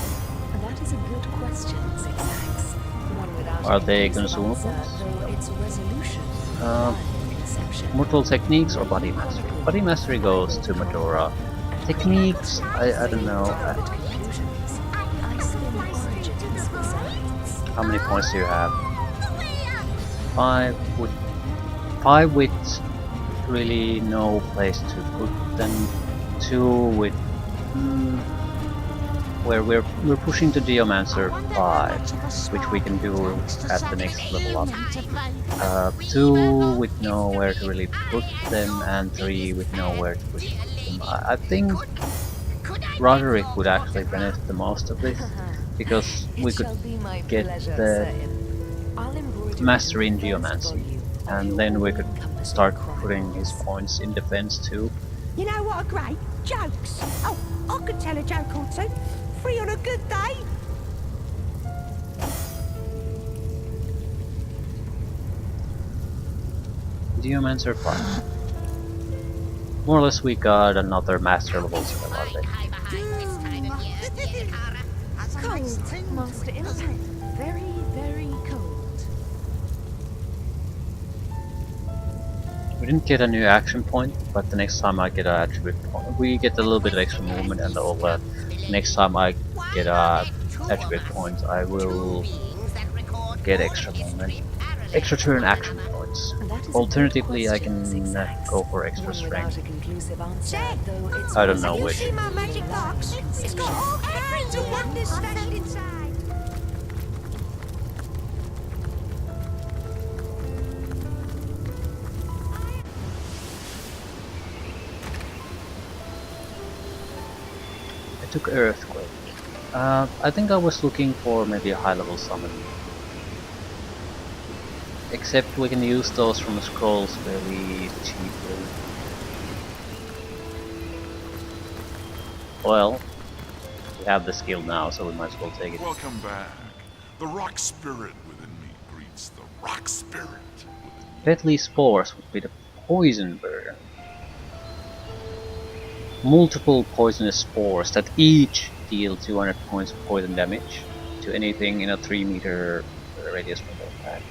That is a good question, Zigzags. One without Are a they conclusive consumables? answer, though its resolution may lie in conception. Mortal Techniques or Body Mastery? Body Mastery goes to Medora. Techniques, I don't know. I skim origins besides. How many points do you have? 5 with really no place to put them. 2 with where we're pushing to Geomancer 5, which we can do at the next level up. 2 with nowhere to really put them, and 3 with nowhere to put them. I think Roderick would actually benefit the most of this, because we could get the Mastery in Geomancy, and then we could start putting his points in defense too. You know what, great jokes. Oh, I could tell a joke or two. Free on a good day. Geomancer 5. More or less we got another master level spell out of it. Cold, Master Imp. Very, very cold. We didn't get a new action point, but the next time I get an attribute point, we get a little bit of extra movement, and all that. Next time I get a attribute point, I will get extra movement, extra turn action points. Alternatively, I can go for extra strength. I don't know which. See my magic box? It's got all kinds of wonders stashed inside. I took Earthquake. I think I was looking for maybe a high level summon. Except we can use those from scrolls very cheaply. Well, we have the skill now, so we might as well take it. Welcome back. The rock spirit within me greets the rock spirit within me. Deadly Spores would be the poison burn. multiple poisonous spores that each deal 200 points of poison damage to anything in a 3-meter radius from the attack.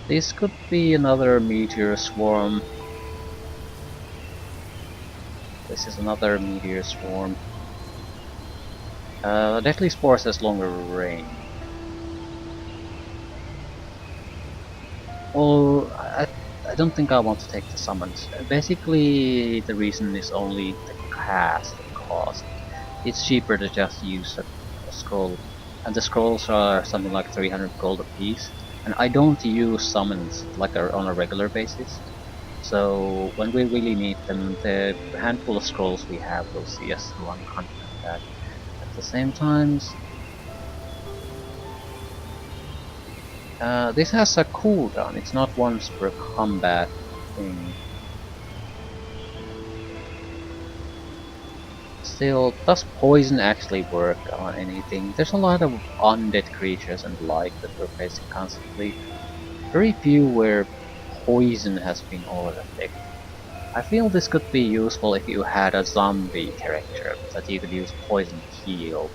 This could be another meteor swarm. This is another meteor swarm. Deadly Spores has longer range. Or I don't think I want to take the summons. Basically, the reason is only the cast cost. It's cheaper to just use a scroll, and the scrolls are something like 300 gold apiece. And I don't use summons like on a regular basis. So when we really need them, the handful of scrolls we have will see us through on hunting attack. At the same time, this has a cooldown. It's not once per combat thing. Still, does poison actually work on anything? There's a lot of undead creatures and the like that we're facing constantly. Very few where poison has been all effective. I feel this could be useful if you had a zombie character that you could use poison heal.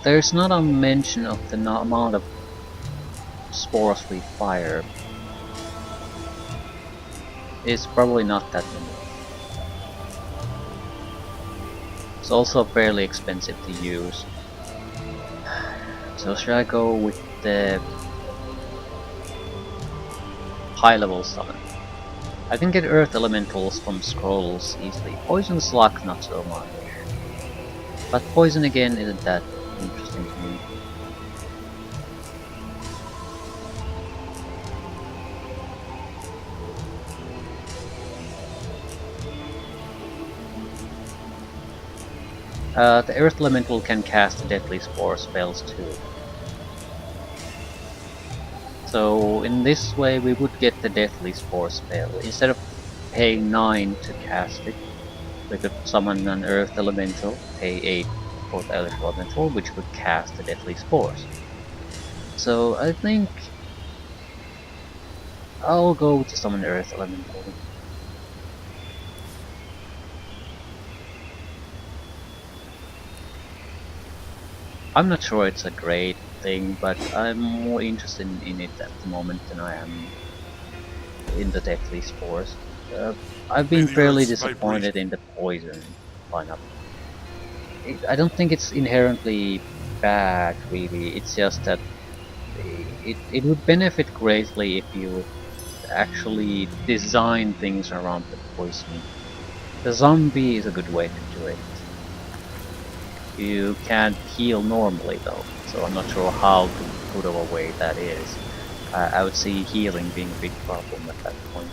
There's not a mention of the amount of spores we fire. It's probably not that many. It's also fairly expensive to use. So should I go with the high level summon? I can get earth elementals from scrolls easily. Poison slug not so much. But poison again isn't that interesting to me. The Earth Elemental can cast Deadly Spore spells too. So in this way we would get the Deadly Spore spell. Instead of paying 9 to cast it, we could summon an Earth Elemental, pay 8 for the Earth Elemental, which would cast the Deadly Spores. So I think I'll go to summon Earth Elemental. I'm not sure it's a great thing, but I'm more interested in it at the moment than I am in the Deadly Spores. I've been fairly disappointed in the poison lineup. I don't think it's inherently bad, really. It's just that it would benefit greatly if you would actually design things around the poison. The zombie is a good way to do it. You can't heal normally though, so I'm not sure how good of a way that is. I would see healing being a big problem at that point.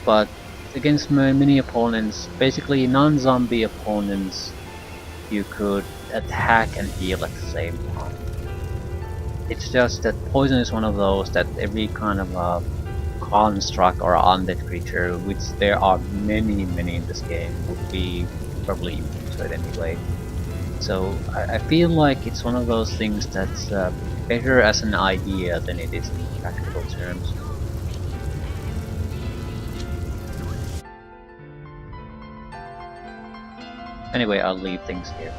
But against many opponents, basically non-zombie opponents, you could attack and heal at the same time. It's just that poison is one of those that every kind of a construct or undead creature, which there are many in this game, would be probably immune to it anyway. So I feel like it's one of those things that's better as an idea than it is in practical terms. Anyway, I'll leave things here.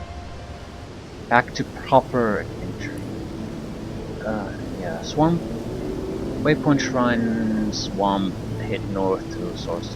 Back to proper adventure. Yeah, Swamp, Waypoint Shrine, Swamp, head north to Source.